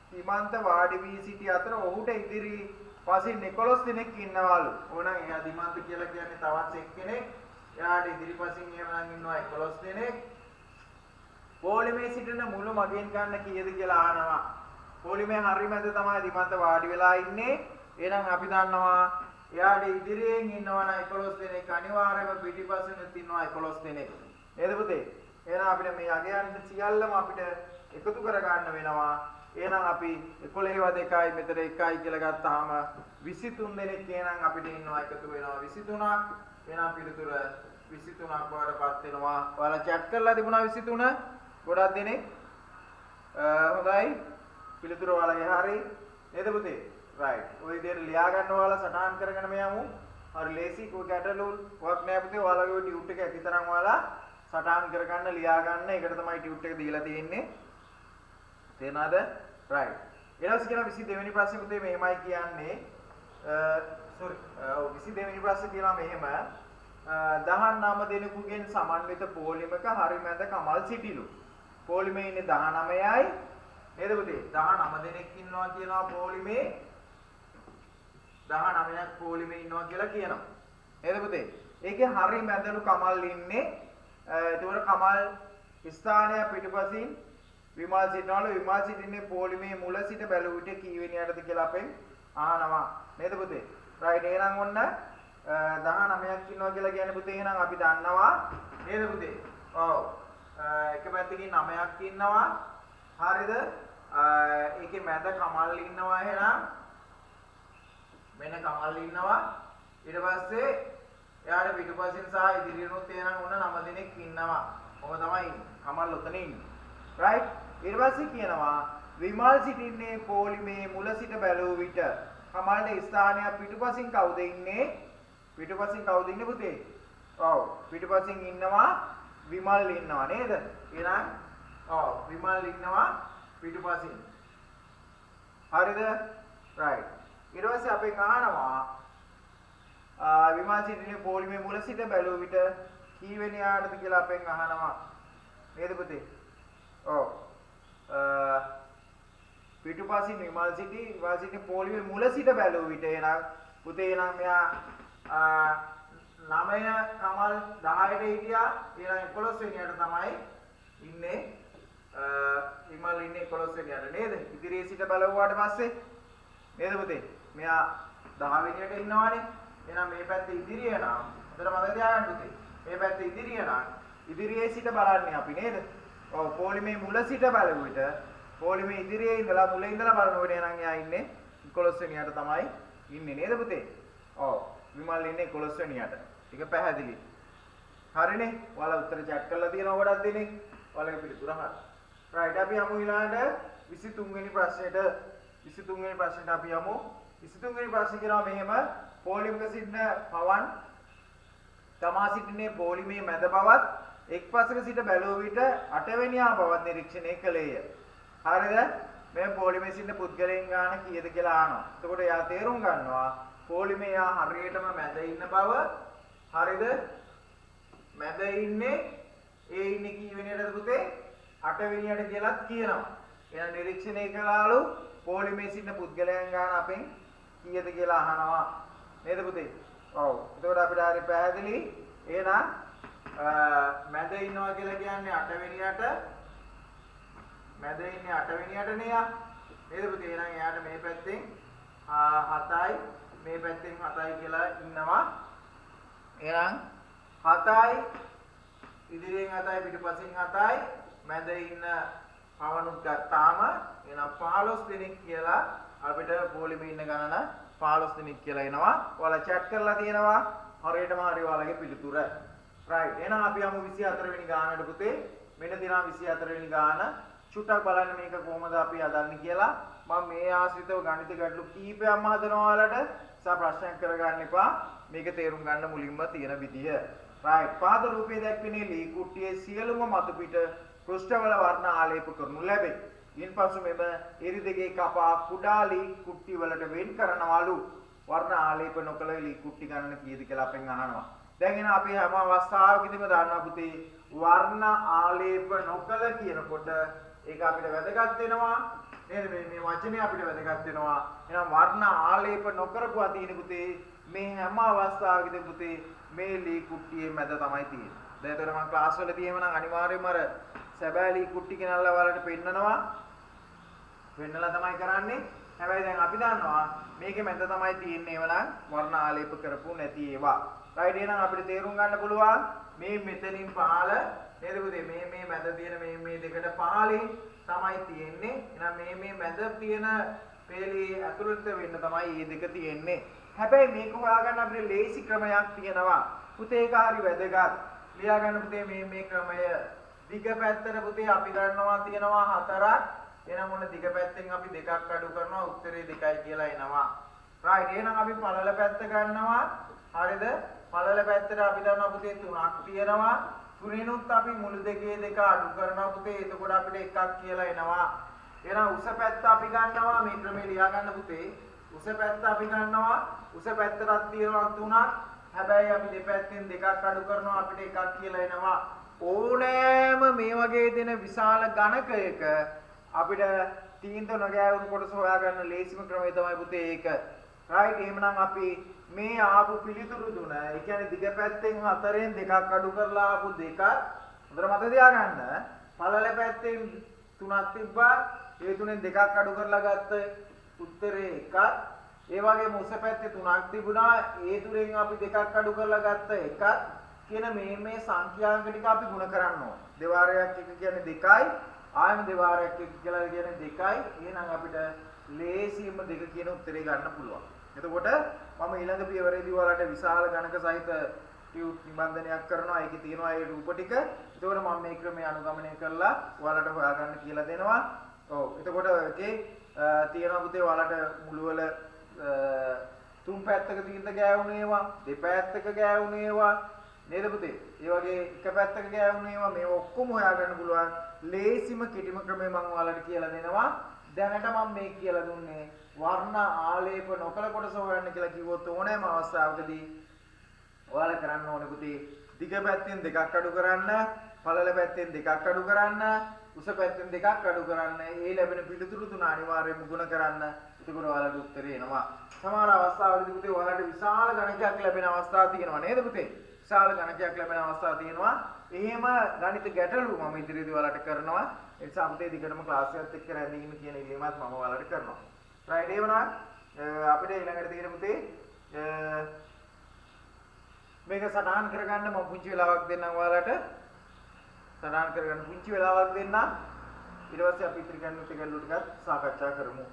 සීමාන්ත වාඩි වී සිටි අතර ඔහුට ඉදිරි පසින් 11 දෙනෙක් ඉන්නවලු. ඕනනම් එයා දිමාන්ත කියලා කියන්නේ තවත් එක්කෙනෙක්. එයාට ඉදිරි පසින් එහෙමනම් ඉන්නවා 11 දෙනෙක්. පොලිමේ සිටින මුළු මගෙන් ගන්න කීයද කියලා අහනවා. පොලිමේ හරි මැද තමයි දිමාන්ත වාඩි වෙලා ඉන්නේ. එහෙනම් අපි දන්නවා එයාට ඉදිරියෙන් ඉන්නවා නම් 11 දෙනෙක් අනිවාර්යයෙන්ම පිටිපස්සෙන් ඉන්නවා 11 දෙනෙක්. නේද පුතේ? එහෙනම් අපිට මේ අගයන් සියල්ලම අපිට එකතු කර ගන්න වෙනවා. එහෙනම් අපි 11 2යි මෙතන 1යි කියලා ගත්තාම 23 දෙනෙක් එහෙනම් අපිට ඉන්නවා එකතු වෙනවා 23ක්. එහෙනම් පිළිතුර 23ක් වඩපත් වෙනවා. ඔයාලා chat කරලා තිබුණා 23 ගොඩක් දෙනෙක්. හොඳයි. පිළිතුර ඔයාලගේ හරි. නේද පුතේ? right. ඔය විදිහට ලියා ගන්න ඔයාලා සටහන් කරගෙන යමු. හරි ලේසි කොයි ගැටලු වක් නෑ පුතේ. ඔයාලගේ ටියුට් එක ඇතිතරම් ඔයාලා සටහන් කරගන්න ලියා ගන්න. ඒකට තමයි ටියුට් එක දීලා තියෙන්නේ. තේරෙනවද? right. ඊළඟට කියන 22 වෙනි ප්‍රශ්නේ පුතේ මෙහෙමයි කියන්නේ. sorry. 22 වෙනි ප්‍රශ්නේ කියනවා මෙහෙම. 19 දෙනෙකුගෙන් සමන්විත පොලිමක හරි මැද කමල් සිටිලු. පොලිමේ ඉන්නේ 19යි. නේද පුතේ? 19 දෙනෙක් ඉන්නවා කියනවා පොලිමේ. 19ක් පොලිමේ ඉන්නවා කියලා කියනවා. නේද පුතේ? ඒකේ හරි මැදලු කමල් ඉන්නේ. ඒතකොට කමල් ස්ථානය පිටුපසින් විමල් සිටිනවලු. විමල් සිටින්නේ පොලිමේ මුල සිට බැලුව විට කී වෙනියටද කියලා අපෙන් අහනවා. නේද පුතේ? right එහෙනම් ඔන්න 19ක් ඉන්නවා කියලා කියන්නේ පුතේ එහෙනම් අපි දන්නවා. නේද පුතේ? ඔව්. එක පැත්තකින් 9ක් ඉන්නවා. හරිද? ඒකේ මැද කමල් ඉන්නවා එහෙනම් මෙන්න කමල් ඉන්නවා. ඊට පස්සේ එයාට පිටුපසින් සහ ඉදිරියනොත් එහෙනම් ඔන්න 9 දෙනෙක් ඉන්නවා. ඔබ තමයි කමල් උතන ඉන්නේ. right ඊට පස්සේ කියනවා විමල් සිටින්නේ පොලිමේ මුල සිට බැලුව විට කමල්ගේ ස්ථානය පිටුපසින් කවුද ඉන්නේ? පිටුපසින් කවුද ඉන්නේ පුතේ? ඔව් පිටුපසින් ඉන්නවා විමල් ඉන්නවා නේද? එහෙනම් ඔව් විමල් ඉන්නවා පිටුපසින්. හරිද? right ඊට පස්සේ අපි අහනවා විමල් සිටින්නේ පොලිමේ මුල සිට බැලුව විට කී වෙනියාටද කියලා අපෙන් අහනවා. නේද පුතේ? ඔව් පිටුපසින් විමල් සිටි පොලිමේ මුල සිට බැලුව විට එහෙනම් පුතේ එහෙනම් මෙයා 9 කමල් 10ට හිටියා. එහෙනම් 11 වෙනියට තමයි ඉන්නේ. විමල් ඉන්නේ 11 වෙනියට නේද? ඉදිරියේ සිට බලවුවාට පස්සේ නේද පුතේ? මෙයා 10 වෙනියට ඉන්නවානේ. එහෙනම් මේ පැත්තේ ඉදිරිය නම් හොඳට මතක තියාගන්න පුතේ. මේ පැත්තේ ඉදිරිය නම් ඉදිරියේ සිට බලන්නේ අපි නේද? ඔව් පොලිමේ මුල සිට බලුව විට පොලිමේ ඉදිරියේ ඉඳලා මුල ඉඳලා බලනකොට එහෙනම් එයා ඉන්නේ 11 වෙනියට තමයි ඉන්නේ නේද පුතේ? ඔව් විමල් ඉන්නේ 11 වෙනියට. ඒක පැහැදිලි. හරිනේ? ඔයාලා උත්තර chat කරලා තියෙනවා ගොඩක් දෙනෙක්. ඔයාලගේ පිළිතුර හරි. right අපි යමු ඊළඟට 23 වෙනි ප්‍රශ්නෙට. 23 වෙනි ප්‍රශ්නෙට අපි යමු. 23 වෙනි ප්‍රශ්නේ කියනවා මෙහෙම පොලිමක සිටින පවන් තමා සිටින්නේ පොලිමේ මැද බවත් එක් පසක සිට බැලුව විට 8 වෙනියා බවත් නිරීක්ෂණය කළේය. හරිද? මේ පොලිමේ සිටින පුද්ගලයන් ගාන කීයද කියලා අහනවා. එතකොට එයා තේරුම් ගන්නවා පොලිමේ එයා හරියටම මැද ඉන්න බව. හරිද? මැද ඉන්නේ ඒ ඉන්නේ කී වෙනියටද පුතේ? 8 වෙනියට කියලාත් කියනවා. එහෙනම් නිරීක්ෂණය කළාලු පොලිමේ සිටින පුද්ගලයන් ගාන අපෙන් කීයද කියලා අහනවා නේද පුතේ? ඔව්. එතකොට අපිට හරි පැහැදිලි. එහෙනම් මැද ඉන්නවා කියලා කියන්නේ 8 වෙනියට. මැද ඉන්නේ 8 වෙනියට නේ. නේද පුතේ? එහෙනම් එයාට මේ පැත්තෙන් 7යි මේ පැත්තෙන් 7යි කියලා ඉන්නවා. එහෙනම් 7යි ඉදිරියෙන් 7යි පිටපසින් 7යි මැද ඉන්න පවණුත් ගත්තාම එහෙනම් 15 දෙනෙක් කියලා අපිට පොලිමේ ඉන්න ගණන 15 දෙනෙක් කියලා එනවා. ඔයාලා chat කරලා තියෙනවා. හරියටම හරි ඔයාලගේ පිළිතුර. right. එහෙනම් අපි යමු 24 වෙනි ගානට පුතේ. මෙන්න තියෙනවා 24 වෙනි ගාන. චුට්ටක් බලන්න මේක කොහොමද අපි හදන්නේ කියලා. මම මේ ආශ්‍රිතව ගණිත ගැටලු කීපයක්ම හදනවා ඔයාලට. සා ප්‍රශ්නයක් කරගන්න එපා. මේක තේරුම් ගන්න මුලින්ම තියෙන විදිය. right. පාද රූපයේ දැක්වෙන ලී කුට්ටියේ සියලුම මතු පිට පෘෂ්ඨවල වර්ණ ආලේප කරනු ලැබේ. ඉන්පසු මෙම එරිදෙගේ කපා කුඩා ලී කුට්ටි වලට වෙන් කරනවලු. වර්ණ ආලේප නොකළ ලී කුට්ටි ගණන කීයද කියලා අපෙන් අහනවා. දැන් එන අපි හැම අවස්ථාවකදීම දන්නවා පුතේ වර්ණ ආලේප නොකළ කියනකොට ඒක අපිට වැදගත් වෙනවා. නේද? මේ වචනේ අපිට වැදගත් වෙනවා. එහෙනම් වර්ණ ආලේප නොකරපුවා තියෙන පුතේ මේ හැම අවස්ථාවකදීම පුතේ මේ ලී කුට්ටියේ මැද තමයි තියෙන්නේ. දැන් ඒතර මම ක්ලාස් වල තියෙම නම් අනිවාර්යයෙන්ම අර සැබෑ ලී කුට්ටි කෙනල්ලා වලට පෙන්නනවා. වෙන්නලා තමයි කරන්නේ. හැබැයි දැන් අපි දන්නවා මේකේ මැද තමයි තියෙන්නේ එවනම් වර්ණ ආලේප කරපු නැති ඒවා. රයිට් එහෙනම් අපිට තේරුම් ගන්න පුළුවන් මේ මෙතනින් පහළ නේද පුතේ මේ මැද තියෙන මේ දෙකට පහළින් තමයි තියෙන්නේ. එහෙනම් මේ මැද තියෙන පේලියේ ඇතුළත වෙන්න තමයි මේ දෙක තියෙන්නේ. හැබැයි මේක හොයාගන්න අපිට ලේසි ක්‍රමයක් තියෙනවා. පුතේ ඒක හරි වැදගත්. ලියා ගන්න පුතේ මේ ක්‍රමය දිග පැත්තට පුතේ අපි ගන්නවා තියෙනවා 4ක්. එහෙනම් මොන දිග පැත්තෙන් අපි 2ක් අඩු කරනවා උත්තරේ 2යි කියලා එනවා. රයිට්. එහෙනම් අපි පළල පැත්ත ගන්නවා. හරිද? පළල පැත්තට අපි දන්නවා පුතේ 3ක් තියෙනවා. තුනෙනුත් අපි මුළු දෙකේ 2 අඩු කරනවා පුතේ. එතකොට අපිට 1ක් කියලා එනවා. එහෙනම් උස පැත්ත අපි ගන්නවා මේ ක්‍රමේ ලියා ගන්න පුතේ. උස පැත්ත අපි ගන්නවා. උස පැත්තටත් තියෙනවා 3ක්. හැබැයි අපි දෙපැත්තෙන් 2ක් අඩු කරනවා අපිට 1ක් කියලා එනවා. ඕනෑම මේ වගේ දෙන විශාල ගණකයක අපිට තීන්දුව නොගෑවුණු කොටස හොයාගන්න ලේසිම ක්‍රමය තමයි පුතේ ඒක. රයිට්. එහෙමනම් අපි මේ ආපු පිළිතුරු දුන, ඒ කියන්නේ දිග පැත්තෙන් 4න් 2ක් අඩු කරලා ආපු 2ක් හොඳට මතක තියාගන්න. පළල පැත්තෙන් 3ක් තිබ්බා. ඒ තුනෙන් 2ක් අඩු කරලා ගත්ත උත්තරේ 1ක්. ඒ වගේම උස පැත්තේ 3ක් තිබුණා. ඒ තුනෙන් අපි 2ක් අඩු කරලා ගත්ත 1ක්. කියන මේ සංඛ්‍යාංක ටික අපි ගුණ කරන්න ඕන. දෙවාරයක් 1 කියන්නේ 2යි. ආයම දෙවාරයක් 1 කියලා කියන්නේ 2යි. එහෙනම් අපිට ලේසියෙන්ම 2 කියන උත්තරේ ගන්න පුළුවන්. එතකොට මම ඊළඟ පියවරේදී ඔයාලට විශාල ගණක සහිත ටියුට් නිබන්ධනයක් කරනවා. ඒකේ තියෙනවා ඒ රූප ටික. එතකොට මම මේ ක්‍රමය අනුගමනය කරලා ඔයාලට හොයාගන්න කියලා දෙනවා. ඔව්. එතකොට ඒකේ තියෙනවා පුතේ ඔයාලට මුළු වල තුන් පැත්තක තීන්ත ගෑවුණු ඒවා, දෙපැත්තක ගෑවුණු ඒවා නේද පුතේ? ඒ වගේ එක පැත්තක ගෑවුණු ඒවා මේ ඔක්කොම හොයාගන්න පුළුවන්. ලේසිම කෙටිම ක්‍රමය මම ඔයාලට කියලා දෙනවා. දැනට මම මේ කියලා දුන්නේ වර්ණ ආලේප නොකල කොටස හොයන්න කියලා කිව්වොත් ඕනෑම අවස්ථාවකදී ඔයාලා කරන්න ඕනේ පුතේ දිග පැත්තෙන් 2ක් අඩු කරන්න, පළල පැත්තෙන් 2ක් අඩු කරන්න, උස පැත්තෙන් 2ක් අඩු කරන්න. ඒ ලැබෙන පිළිතුරු තුන අනිවාර්යයෙන්ම ගුණ කරන්න. එතකොට ඔයාලට උත්තරේ එනවා. සමහර අවස්ථාවලදී පුතේ ඔයාලට විශාල ගණකයක් ලැබෙන අවස්ථා තියෙනවා නේද පුතේ? විශාල ගණකයක් ලැබෙන අවස්ථා තියෙනවා. එහෙම ගණිත ගැටලු මම ඉදිරියේදී ඔයාලට කරනවා. ඒ නිසා පුතේ දිගටම ක්ලාස් එකත් එක්ක රැඳීම කියන ඉල්ලීමත් මම ඔයාලට කරනවා. රයිට්. එහෙමනම් අපිට ඊළඟට තියෙන පුතේ මේක සටහන් කරගන්න මම පුංචි වෙලාවක් දෙන්නම් ඔයාලට. සටහන් කරගන්න පුංචි වෙලාවක් දෙන්නම්. ඊට පස්සේ අපි ඉතිරි ගන්න ටිකක් සාකච්ඡා කරමු.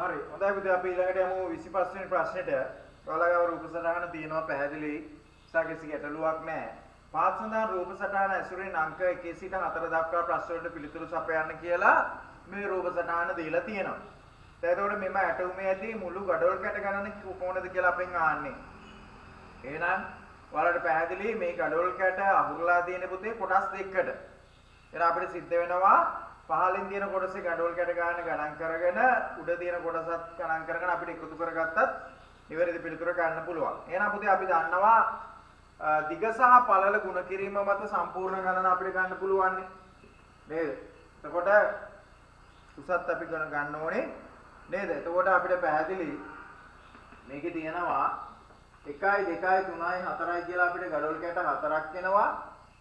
හරි. හොඳයි පුතේ අපි ඊළඟට යමු 25 වෙනි ප්‍රශ්නෙට. ඔයාලගේ රූප සටහන තියෙනවා පැහැදිලි. කිසි ගැටලුවක් නැහැ. පහත් සඳහන් රූප සටහන ඇසුරින් අංක 1 සිට 4 දක්වා ප්‍රශ්න වලට පිළිතුරු සපයන්න කියලා මේ රූප සටහන දීලා තියෙනවා. එතකොට මෙම ඇටෝමේ ඇති මුළු ගඩොල් කැට ගණන කොහොමද කියලා අපෙන් ආන්නේ. එහෙනම් ඔයාලට පැහැදිලි මේ ගඩොල් කැට අහුරලා තියෙන පුතේ කොටස් දෙකකට. එහෙනම් අපිට සිද්ධ වෙනවා පහලින් තියෙන කොටසේ ගඩොල් කැට ගණන් කරගෙන උඩ තියෙන කොටසත් ගණන් කරගෙන අපිට එකතු කරගත්තත් නිවැරදි පිළිතුර ගන්න පුළුවන්. එහෙනම් පුතේ අපි දන්නවා දිග සහ පළල ගුණ කිරීම මත සම්පූර්ණ ගණන අපිට ගන්න පුළුවන් නේද? එතකොට උසත් අපි ගන්න ඕනේ නේද? එතකොට අපිට පැහැදිලි මේකේ තියෙනවා 1 2 3 4 කියලා අපිට ගඩොල් කැට 4ක් එනවා.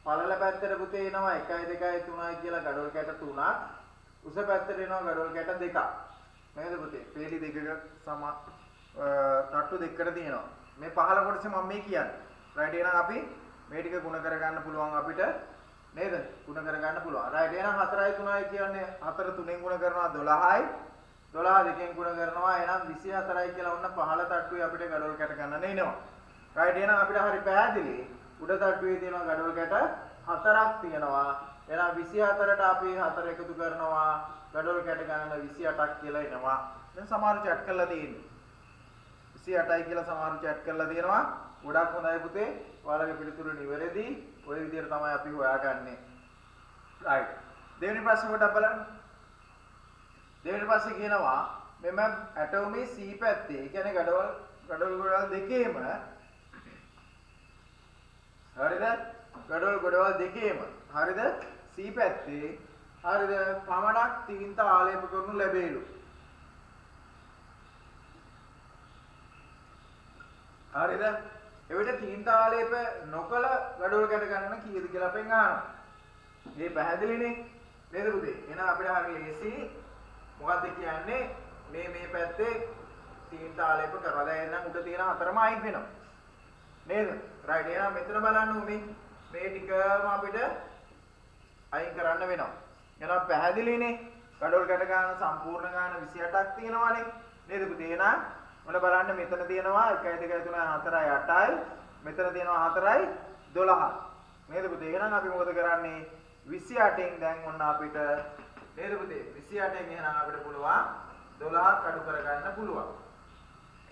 පළල පැත්තට පුතේ එනවා 1 2 3 කියලා ගඩොල් කැට 3ක්. උස පැත්තට එනවා ගඩොල් කැට 2ක්. නේද පුතේ? පේලි දෙකක සම තට්ටු දෙකකට තියෙනවා. මේ පහළ කොටස මම මේ කියන්නේ. රයිට් එහෙනම් අපි මේ ටික ගුණ කරගන්න පුළුවන් අපිට නේද? ගුණ කරගන්න පුළුවන්. රයිට් එහෙනම් 4යි 3යි කියන්නේ 4 3ෙන් ගුණ කරනවා 12යි. 12 2කින් ගුණ කරනවා එහෙනම් 24යි කියලා ඔන්න පහළ තට්ටුවේ අපිට ගඩොල් කැට ගන්න එනවා. රයිට් එහෙනම් අපිට හරි පැහැදිලි. උඩ තට්ටුවේ තියෙනවා ගඩොල් කැට 4ක් තියෙනවා. එහෙනම් 24ට අපි 4 එකතු කරනවා ගඩොල් කැට ගණන 28ක් කියලා එනවා. දැන් සමහර chat කරලා තියෙන්නේ. 28යි කියලා සමහර chat කරලා තියෙනවා. ගොඩක් හොඳයි පුතේ. ඔයාලගේ පිළිතුරු නිවැරදි. ওই විදිහට තමයි අපි හොයාගන්නේ. රයිට්. දෙවෙනි ප්‍රශ්න කොට බලන්න. දෙවෙනි ප්‍රශ්නේ කියනවා මෙම ඇටෝමේ C පැත්තේ, ඒ කියන්නේ ගඩොල් දෙකේම හරිද? ගඩොල් දෙකේම හරිද? C පැත්තේ හරිද? පමණක් තීන්ත ආලේප කරනු ලැබේලු. හරිද? එවිට තීන්ත ආලේප නොකල ගඩොල් කැට ගන්න කීයද කියලා අපෙන් අහනවා. මේ පැහැදිලිනේ නේද පුතේ? එහෙනම් අපිට හරිය ලේසි. මොකද්ද කියන්නේ? මේ පැත්තේ තීන්ත ආලේප කරලා දැන් නම් උඩ තියෙන හතරම අයින් වෙනවා. නේද? රයිට්. එහෙනම් මෙතන බලන්න මේ ටිකම අපිට අයින් කරන්න වෙනවා. එහෙනම් පැහැදිලිනේ. ගඩොල් කැට ගන්න සම්පූර්ණ ගන්න 28ක් තියෙනවානේ. නේද පුතේ? එහෙනම් ඔන්න බලන්න මෙතන තියෙනවා 1 2 3 4යි 8යි. මෙතන තියෙනවා 4යි 12යි. නේද පුතේ? එහෙනම් අපි මොකද කරන්නේ? 28න් දැන් ඔන්න අපිට නේද පුතේ? 28න් එහෙනම් අපිට පුළුවන් 12ක් අඩු කරගන්න පුළුවන්.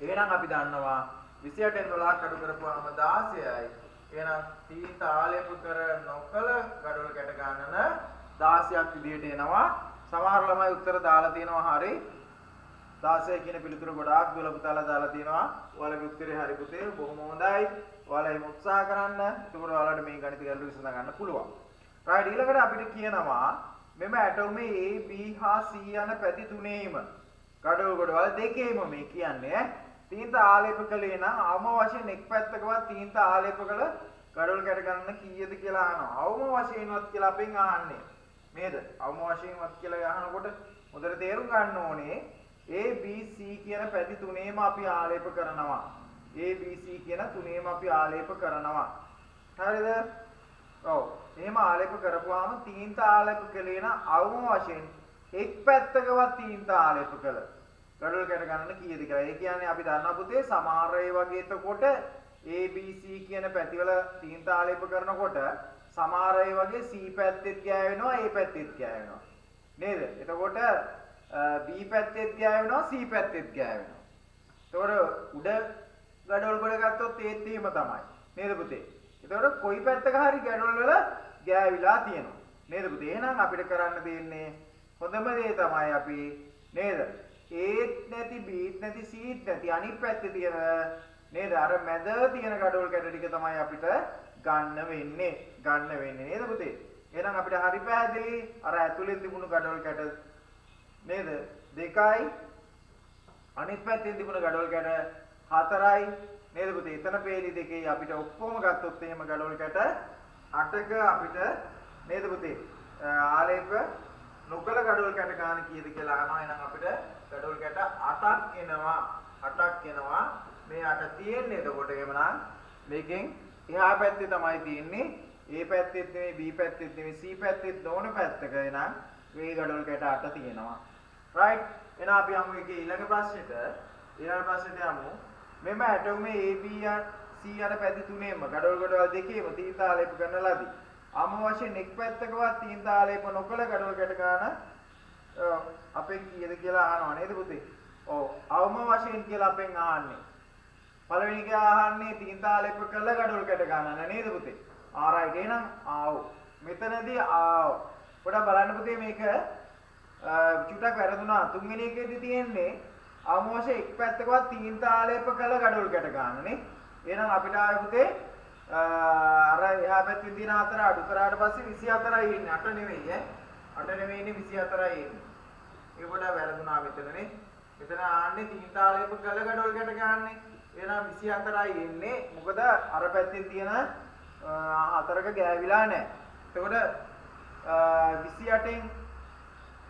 එහෙනම් අපි දන්නවා 28න් 12ක් අඩු කරපුවාම 16යි. එහෙනම් තීන්ත ආලේප කර නොකල ගඩොල් කැට ගන්නන 16ක් විදිහට එනවා. සමහර ළමයි උත්තර දාලා තියෙනවා හරි. 16 කියන පිළිතුර ගොඩාක් දුර පුතාලා දාලා තියෙනවා. ඔයාලගේ උත්තරේ හරි පුතේ. බොහොම හොඳයි. ඔයාලා එහෙම උත්සාහ කරන්න. එතකොට ඔයාලට මේ ගණිත ගැටලු විසඳ ගන්න පුළුවන්. රයිට්. ඊළඟට අපිට කියනවා මෙම ඇටෝමේ A, B හා C යන පැති තුනේම ගඩොල් දෙකේම මේ කියන්නේ තීන්ත ආලේප කළේ නම් අවම වශයෙන් එක් පැත්තකවත් තීන්ත ආලේප කළ ගඩොල් කැට ගන්න කීයද කියලා අහනවා. අවම වශයෙන්වත් කියලා අපෙන් අහන්නේ. නේද? අවම වශයෙන්වත් කියලා අහනකොට හොඳට තේරුම් ගන්න ඕනේ A, B, C කියන පැති තුනේම අපි ආලේප කරනවා. A, B, C කියන තුනේම අපි ආලේප කරනවා. හරිද? ඔව්. එහෙම ආලේප කරපුවාම තීන්ත ආලේප කළේ නම් අවම වශයෙන් එක් පැත්තකවත් තීන්ත ආලේප කළ ගඩොල් කැට ගන්න කීයද කියලා. ඒ කියන්නේ අපි දන්නවා පුතේ සමහර ඒ වගේ එතකොට A, B, C කියන පැතිවල තීන්ත ආලේප කරනකොට සමහර ඒ වගේ C පැත්තෙත් ගෑවෙනවා A පැත්තෙත් ගෑවෙනවා. නේද? එතකොට B පැත්තෙත් ගෑවෙනවා C පැත්තෙත් ගෑවෙනවා. එතකොට උඩ ගඩොල් වල ගත්තොත් ඒත් එහෙම තමයි. නේද පුතේ? එතකොට කොයි පැත්තක හරි ගඩොල් වල ගෑවිලා තියෙනවා. නේද පුතේ? එහෙනම් අපිට කරන්න තියෙන්නේ හොඳම දේ තමයි අපි නේද? Aත් නැති Bත් නැති Cත් නැති අනිත් පැත්තේ තියෙන නේද? අර මැද තියෙන ගඩොල් කැට ටික තමයි අපිට ගන්න වෙන්නේ නේද පුතේ? එහෙනම් අපිට හරි පැහැදිලි අර ඇතුලේ තිබුණු ගඩොල් කැට නේද? 2යි අනිත් පැත්තේ තිබුණු ගඩොල් කැට 4යි නේද පුතේ? එතන පේලි දෙකේ අපිට ඔක්කොම ගත්තොත් එහෙම ගඩොල් කැට 8ක අපිට නේද පුතේ? ආලේප නොකල ගඩොල් කැට ගන්න කීයද කියලා අහනවා. එහෙනම් අපිට ගඩොල් කැට 8ක් එනවා. මේ 8 තියෙන්නේ එතකොට එහෙමනම් මේකෙන් එහා පැත්තේ තමයි තියෙන්නේ. A පැත්තෙත් නෙමෙයි B පැත්තෙත් නෙමෙයි C පැත්තෙත් නොවන පැත්තක. එහෙනම් මේ ගඩොල් කැට 8 තියෙනවා. right එහෙනම් අපි යමු ඒකේ ඊළඟ ප්‍රශ්නෙට යමු මෙම ඇටෝමේ AB C යන පැති තුනේම gadol දෙකේම තීන්තාලේප කරන ලදී අම වශයෙන් එක් පැත්තකවත් තීන්තාලේප නොකළ gadol කැට ගන්න අපෙන් කීයද කියලා අහනවා නේද පුතේ ඔව් අවම වශයෙන් කියලා අපෙන් අහන්නේ පළවෙනි එක අහන්නේ තීන්තාලේප කළ gadol කැට ගන්න නේද පුතේ alright එහෙනම් ආව් මෙතනදී ආව් පොඩ්ඩක් බලන්න පුතේ මේක චුට්ටක් වැරදුනා තුන්වෙනි එකේදී තියෙන්නේ අවම වශයෙන් එක් පැත්තකවත් තීන්තාලේප කළ gadol කැට ගන්න නේ එහෙනම් අපිට ආවේ පුතේ අර එහා පැත්තේ තියෙන හතර අඩු කරාට පස්සේ 24යි ඉන්නේ 8 නෙවෙයි ඈ 8 නෙවෙයි ඉන්නේ 24යි ඉන්නේ ඒක පොඩ්ඩක් වැරදුනා මෙතනනේ මෙතන ආන්නේ තීන්තාලේප කළ gadol කැට ගන්නනේ එහෙනම් 24යි ඉන්නේ මොකද අර පැත්තේ තියෙන හතරක ගෑවිලා නැහැ එතකොට 28න්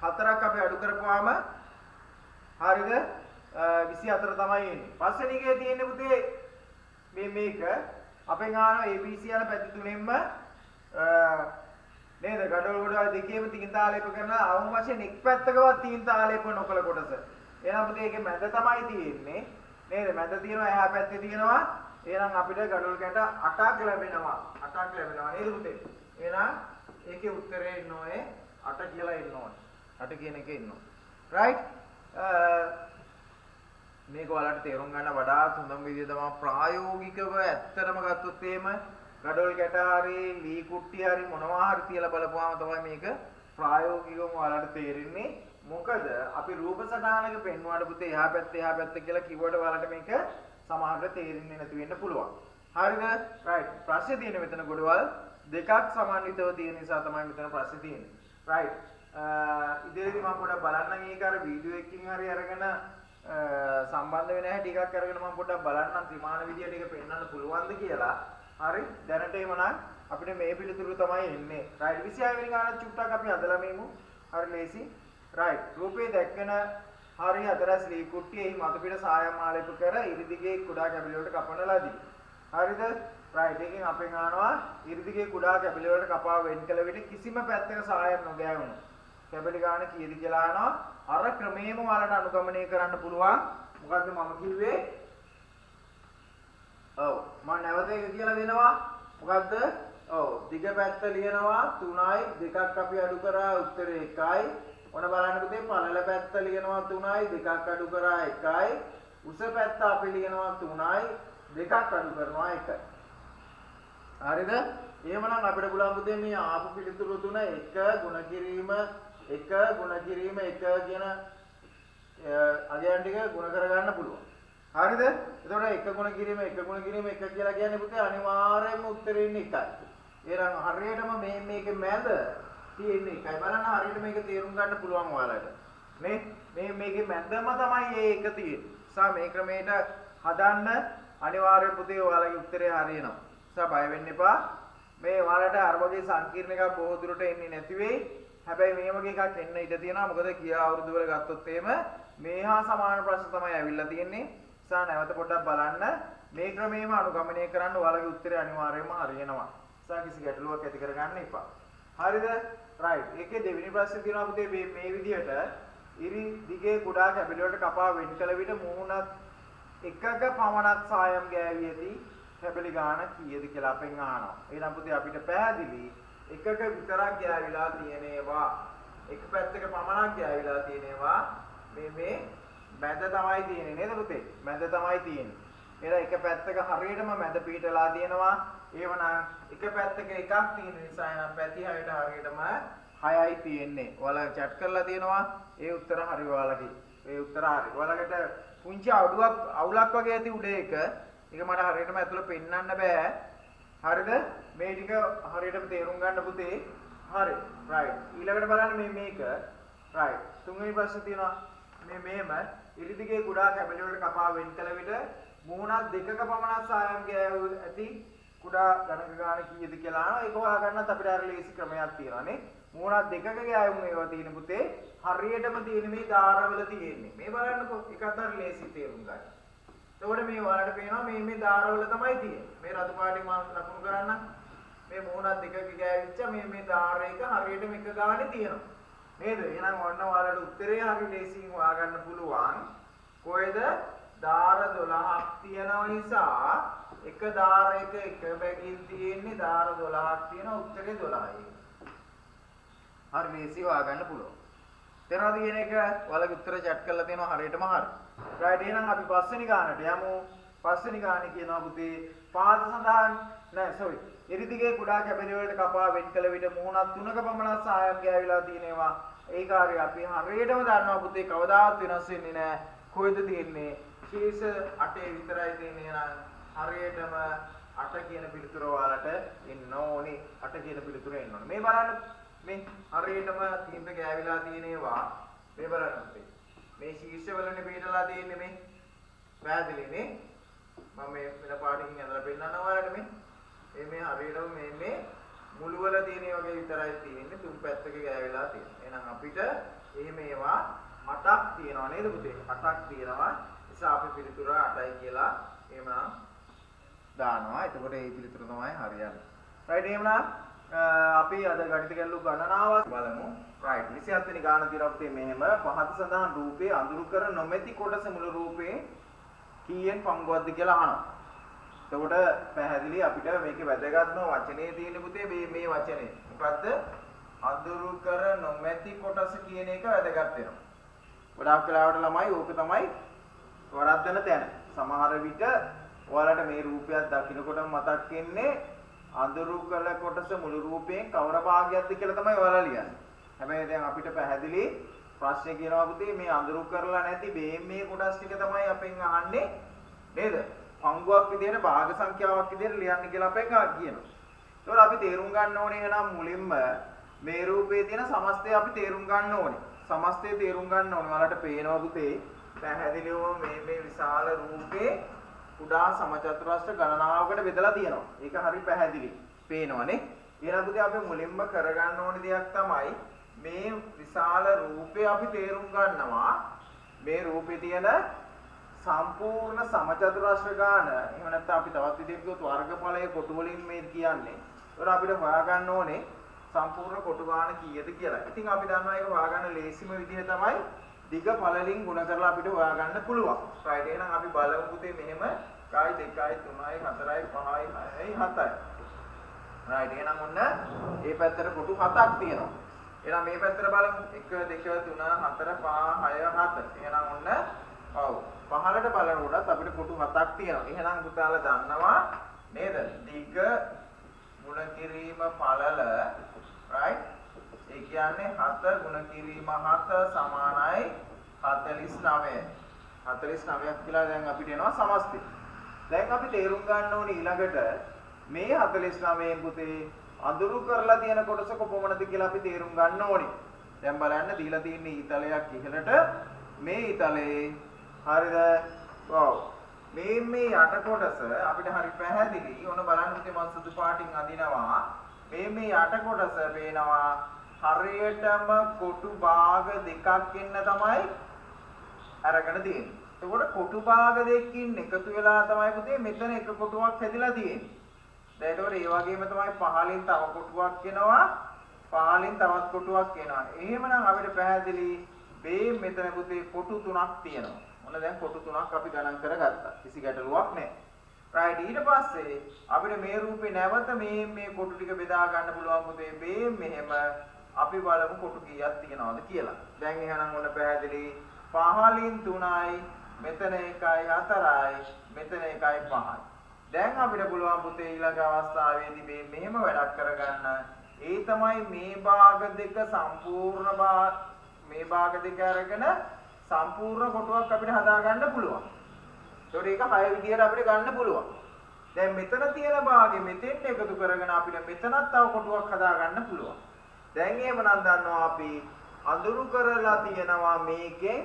හතරක් අපි අඩු කරපුවාම හරියද 24 තමයි එන්නේ. පස්වෙනි එකේ තියෙන්නේ පුතේ මේක අපෙන් ආන ABC යන පැති තුනෙන්ම නේද gadol දෙකේම තීන්තාලේප කරන අවම වශයෙන් එක් පැත්තකවත් තීන්තාලේප නොකළ කොටස. එහෙනම් පුතේ ඒකේ මැද තමයි තියෙන්නේ. නේද? මැද තියෙනවා එහා පැත්තේ තියෙනවා. එහෙනම් අපිට gadol කැට 8ක් ලැබෙනවා. 8ක් ලැබෙනවා නේද පුතේ? එහෙනම් ඒකේ උත්තරේ ඉන්න ඕනේ 8 කියලා ඉන්න ඕනේ. 8 කියන එකේ ඉන්න ඕනේ. right? මේක ඔයාලට තේරුම් ගන්න වඩාත් හොඳම විදිය තමයි ප්‍රායෝගිකව ඇත්තටම ගත්තොත් එහෙම gadol කැට හරි ලී කුට්ටි හරි මොනවා හරි තියලා බලපුවාම තමයි මේක ප්‍රායෝගිකවම ඔයාලට තේරෙන්නේ මොකද අපි රූප සටහනක පෙන්වුවාට පුතේ එහා පැත්ත කියලා කිව්වට ඔයාලට මේක සමහරට තේරෙන්නේ නැති වෙන්න පුළුවන් හරිද right ප්‍රශ්නේ තියෙන්නේ මෙතන ගොඩවල් දෙකක් සමාන්විතව තියෙන නිසා තමයි මෙතන ප්‍රශ්නේ තියෙන්නේ right ඉතින්දී මම පොඩ්ඩක් බලන්නම් ඒක අර වීඩියෝ එකකින් හරි අරගෙන සම්බන්ධ වෙන හැටි ටිකක් අරගෙන මම පොඩ්ඩක් බලන්නම් ත්‍රිමාන විදියට ඒක පෙන්වන්න පුළුවන්ද කියලා. හරි. දැනට එහෙමනම් අපිට මේ පිළිතුරු තමයි එන්නේ. right 26 වෙනි ගාන චුට්ටක් අපි හදලා මේමු. හරි ලේසි. right. රූපේ දැක්කන හරි හතරස් ලී කුට්ටියේ මතු පිට සායම් ආලේප කර ඉරිදිගේ කුඩා කැබලි වලට කපන ලදී. හරිද? right. එකෙන් අපෙන් අහනවා ඉරිදිගේ කුඩා කැබලි වලට කපා වෙන් කළ විට කිසිම පැත්තක සායම් නොගෑවුණු. කැබලි ගාන කීයද කියලා අහනවා. අර ක්‍රමයේම ඔයාලට අනුගමනය කරන්න පුළුවන්. මොකද්ද මම කිව්වේ? ඔව් මම නැවත ඒක කියලා දෙනවා. මොකද්ද? ඔව් දිග පැත්ත ලියනවා 3යි 2ක් අපි අඩු කරා උත්තරේ 1යි. ඔන්න බලන්න පුතේ පළල පැත්ත ලියනවා 3යි 2ක් අඩු කරා 1යි. උස පැත්ත අපි ලියනවා 3යි 2ක් අඩු කරනවා 1යි. හරිද? එහෙමනම් අපිට පුළුවන් පුතේ මේ ආපු පිළිතුරු තුන 1 ගුණ කිරීම 1 ගුණ කිරීම 1 කියන අගයන් ටික ගුණ කරගන්න පුළුවන්. හරිද? එතකොට 1 ගුණ කිරීම 1 ගුණ කිරීම 1 කියලා කියන්නේ පුතේ අනිවාර්යයෙන්ම උත්තරේ ඉන්නේ 1යි. එහෙනම් හරියටම මේකේ මැද තියෙන්නේ 1යි. බලන්න හරියට මේක තේරුම් ගන්න පුළුවන් ඔයාලට. මේකේ මැදම තමයි මේ 1 තියෙන්නේ. සා මේ ක්‍රමයට හදන්න අනිවාර්යයෙන් පුතේ ඔයාලගේ උත්තරේ හරියනවා. සා බය වෙන්න එපා. මේ ඔයාලට අර වගේ සංකීර්ණ එකක් බොහෝ දුරට එන්නේ නැති වෙයි. හැබැයි මේ වගේ එකක් එන්න ඉඩ තියෙනවා. මොකද ගිය අවුරුදු වල ගත්තොත් එහෙම මේ හා සමාන ප්‍රශ්න තමයි ඇවිල්ලා තියෙන්නේ. සා නැවත පොඩ්ඩක් බලන්න. මේ ක්‍රමයේම අනුගමනය කරන්න ඔයාලගේ උත්තරේ අනිවාර්යයෙන්ම හරියනවා. සා කිසි ගැටලුවක් ඇති කරගන්න එපා. හරිද? right. ඒකේ දෙවෙනි ප්‍රශ්නේ තියෙනවා පුතේ මේ විදිහට ඉරි දිගේ කුඩා කැබලි වලට කපා වෙන් කළ විට මුහුණත් එකක පමණක් සායම් ගෑවි ඇති කැබලි ගාන කීයද කියලා අපෙන් අහනවා. එහෙනම් පුතේ අපිට පැහැදිලි එකක විතරක් ගෑවිලා තියෙනවා. එක පැත්තක පමණක් ගෑවිලා තියෙනවා. මේ මැද තමයි තියෙන්නේ නේද පුතේ? මැද තමයි තියෙන්නේ. එහෙනම් එක පැත්තක හරියටම මැද පිටලා තියෙනවා. ඒවනම් එක පැත්තක එකක් තියෙන නිසා එනම් පැති හයට හරියටම 6යි තියෙන්නේ. ඔයාලා chat කරලා තියෙනවා. ඒ උත්තර හරි ඔයාලගේ. ඒ උත්තර හරි. ඔයාලකට පුංචි අවුලක් වගේ ඇති උඩ එක. ඒක මට හරියටම ඇතුළ පෙන්වන්න බෑ. හරිද? මේ ටික හරියටම තේරුම් ගන්න පුතේ. හරි. right. ඊළඟට බලන්න මේක. right. තුන්වෙනි ප්‍රශ්නේ තියෙනවා. මේම ඉරිදිගේ කුඩා කැබලි වලට කපා වෙන් කළ විට මුහුණක් දෙකක පමණ සායම් ගෑවු ඇති කුඩා ගණක ගාන කීයද කියලා අහනවා. ඒක හොයාගන්නත් අපිට අර ලේසි ක්‍රමයක් තියෙනවානේ. මුහුණක් දෙකක ගෑවුම් ඒවා තියෙන පුතේ හරියටම තියෙන මේ ධාරවල තියෙන්නේ. මේ බලන්නකෝ එකත් අර ලේසි තේරුම් ගන්න. එතකොට මේ ඔයාලට පේනවා මේ ධාරවල තමයි තියෙන්නේ. මේ රතු පාටින් මම ලකුණු කරන්නම්. මේ මුහුණක් දෙකක ගෑවිච්ච මේ ධාර එක හරියටම එක ගානේ තියෙනවා. නේද? එහෙනම් ඔන්න ඔයාලට උත්තරේ හරි ලේසියෙන් හොයාගන්න පුළුවන්. කොහෙද? දාර 12ක් තියෙනව නිසා එක දාරයක එක බැගින් තියෙන්නේ දාර 12ක් තියෙන උත්තරේ 12යි. හරි ලේසියෙන් හොයාගන්න පුළුවන්. තේරෙනවද කියන එක? ඔයාලගේ උත්තර chat කරලා තියෙනවා හරියටම හරි. right එහෙනම් අපි පස්වෙනි ගානට යමු. පස්වෙනි ගානේ කියනවා පුතේ පාද සඳහන් නෑ sorry. ඉරිදිගේ කුඩා කැබලි වලට කපා වෙන් කළ විට මුහුණක් 3ක පමණ සායම් ගෑවිලා තියෙනවා. ඒ කාර්යය අපි හරියටම දන්නවා පුතේ කවදාවත් වෙනස් වෙන්නේ නෑ. කොහෙද තියෙන්නේ? ශීර්ෂ 8 විතරයි තියෙන්නේ. එහෙනම් හරියටම 8 කියන පිළිතුර ඔයාලට එන්න ඕනේ. 8 කියන පිළිතුර එන්න ඕනේ. මේ බලන්න මේ හරියටම තින්ද ගෑවිලා තියෙනවා. මේ බලන්න පුතේ. මේ ශීර්ෂ වලනේ පිටලා තියෙන්නේ මේ. පැහැදිලිනේ? මම මේ වෙන පාඩකින් ඇදලා පෙන්නනවා ඔයාලට මේ හරියටම මේ මුළු වල තියෙන වගේ විතරයි තියෙන්නේ. තුන් පැත්තක ගෑවිලා තියෙනවා. එහෙනම් අපිට එහෙම ඒවා 8ක් තියෙනවා නේද පුතේ? 8ක් තියෙනවා. නිසා අපි පිළිතුර 8යි කියලා එහෙමනම් දානවා. එතකොට මේ පිළිතුර තමයි හරියන්නේ. right එහෙමනම් අපි අද ගණිත ගැටලු ගණනාවක් බලමු. right 27 වෙනි ගාන තියෙනවා පුතේ මෙහෙම පහත සඳහන් රූපේ අඳුරු කර නොමැති කොටස මුළු රූපේ කීයෙන් පංගුවක්ද කියලා අහනවා. එතකොට පැහැදිලි අපිට මේකේ වැදගත්ම වචනේ තියෙන පුතේ මේ වචනේ. මොකද්ද? අඳුරු කර නොමැති කොටස කියන එක වැදගත් වෙනවා. ගොඩාක් වෙලාවට ළමයි ඕක තමයි වරද්දන තැන. සමහර විට ඔයාලට මේ රූපයක් දකින්නකොට මතක් වෙන්නේ අඳුරු කළ කොටස මුළු රූපයෙන් කවර භාගයක්ද කියලා තමයි ඔයාලා ලියන්නේ. හැබැයි දැන් අපිට පැහැදිලි ප්‍රශ්නේ කියනවා පුතේ මේ අඳුරු කරලා නැති මේ කොටස් ටික තමයි අපෙන් අහන්නේ නේද? පංගුවක් විදිහට භාග සංඛ්‍යාවක් විදිහට ලියන්න කියලා අපෙන් කියනවා. ඒතකොට අපි තේරුම් ගන්න ඕනේ එහෙනම් මුලින්ම මේ රූපයේ තියෙන සමස්තය අපි තේරුම් ගන්න ඕනේ. සමස්තය තේරුම් ගන්න ඕනේ. ඔයාලට පේනවා පුතේ පැහැදිලිවම මේ විශාල රූපේ කුඩා සමචතුරස්‍ර ගණනාවකට බෙදලා තියෙනවා. ඒක හරි පැහැදිලි. පේනවනේ. ඊළඟ පුතේ අපි මුලින්ම කරගන්න ඕනේ දෙයක් තමයි මේ විශාල රූපේ අපි තේරුම් ගන්නවා. මේ රූපේ තියෙන සම්පූර්ණ සමචතුරස්‍ර ගාන එහෙම නැත්නම් අපි තවත් විදිහකට කිව්වොත් වර්ගඵලයේ කොටු වලින් මේ කියන්නේ. ඒතකොට අපිට හොයාගන්න ඕනේ සම්පූර්ණ කොටු ගාන කීයද කියලා. ඉතින් අපි දන්නවා ඒක හොයාගන්න ලේසිම විදිහ තමයි දිග පළලින් ගුණ කරලා අපිට හොයාගන්න පුළුවන්. right එහෙනම් අපි බලමු පුතේ මෙහෙම 1 2 3 4 5 6 7යි. right එහෙනම් ඔන්න මේ පැත්තට කොටු 7ක් තියෙනවා. එහෙනම් මේ පැත්තට බලමු 1 2 3 4 5 6 7. එහෙනම් ඔන්න ඔව් පහළට බලනකොටත් අපිට කොටු 7ක් තියෙනවා. එහෙනම් පුතාලා දන්නවා නේද? දිග ගුණ කිරීම පළල right ඒ කියන්නේ 7 ගුණ කිරීම 7 සමානයි 49. 49ක් කියලා දැන් අපිට එනවා සමස්තය. දැන් අපි තේරුම් ගන්න ඕනේ ඊළඟට මේ 49න් පුතේ අඳුරු කරලා තියෙන කොටස කොපමණද කියලා අපි තේරුම් ගන්න ඕනේ. දැන් බලන්න දීලා තියෙන ඊතලයක් ඉහළට මේ ඊතලේ හරිද? ඔව්. මේ යට කොටස අපිට හරි පැහැදිලි. ඕන බලන්න පුතේ මම සුදු පාටින් අඳිනවා. මේ යට කොටස පේනවා හරියටම කොටු භාග දෙකක් එන්න තමයි අරගෙන තියෙන්නේ. එතකොට කොටු භාග දෙකකින් එකතු වෙලා තමයි පුතේ මෙතන එක කොටුවක් හැදිලා තියෙන්නේ. දැන් ඒතකොට ඒ වගේම තමයි පහලින් තව කොටුවක් එනවා. පහලින් තවත් කොටුවක් එනවා. එහෙමනම් අපිට පැහැදිලි මේ මෙතන පුතේ කොටු තුනක් තියෙනවා. මොන දැන් කොටු තුනක් අපි ගණන් කරගත්තා. කිසි ගැටලුවක් නැහැ. right ඊට පස්සේ අපිට මේ රූපේ නැවත මේ කොටු ටික බෙදා ගන්න පුළුවන් පුතේ මේ මෙහෙම අපි බලමු කොටු කීයක් තියෙනවද කියලා. දැන් එහෙනම් ඔන්න පැහැදිලි පහලින් 3යි මෙතන 1යි 4යි මෙතන 1යි 5යි. දැන් අපිට පුළුවන් පුතේ ඊළඟ අවස්ථාවේදී මේ මෙහෙම වැඩක් කරගන්න. ඒ තමයි මේ භාග දෙක සම්පූර්ණ මේ භාග දෙක අරගෙන සම්පූර්ණ කොටුවක් අපිට හදා ගන්න පුළුවන්. ඒකට ඒක 6 විදියට අපිට ගන්න පුළුවන්. දැන් මෙතන තියෙන භාගෙ මෙතෙන් එකතු කරගෙන අපිට මෙතනත් තව කොටුවක් හදා ගන්න පුළුවන්. දැන් එහෙමනම් දන්නවා අපි අඳුරු කරලා තියෙනවා මේකෙන්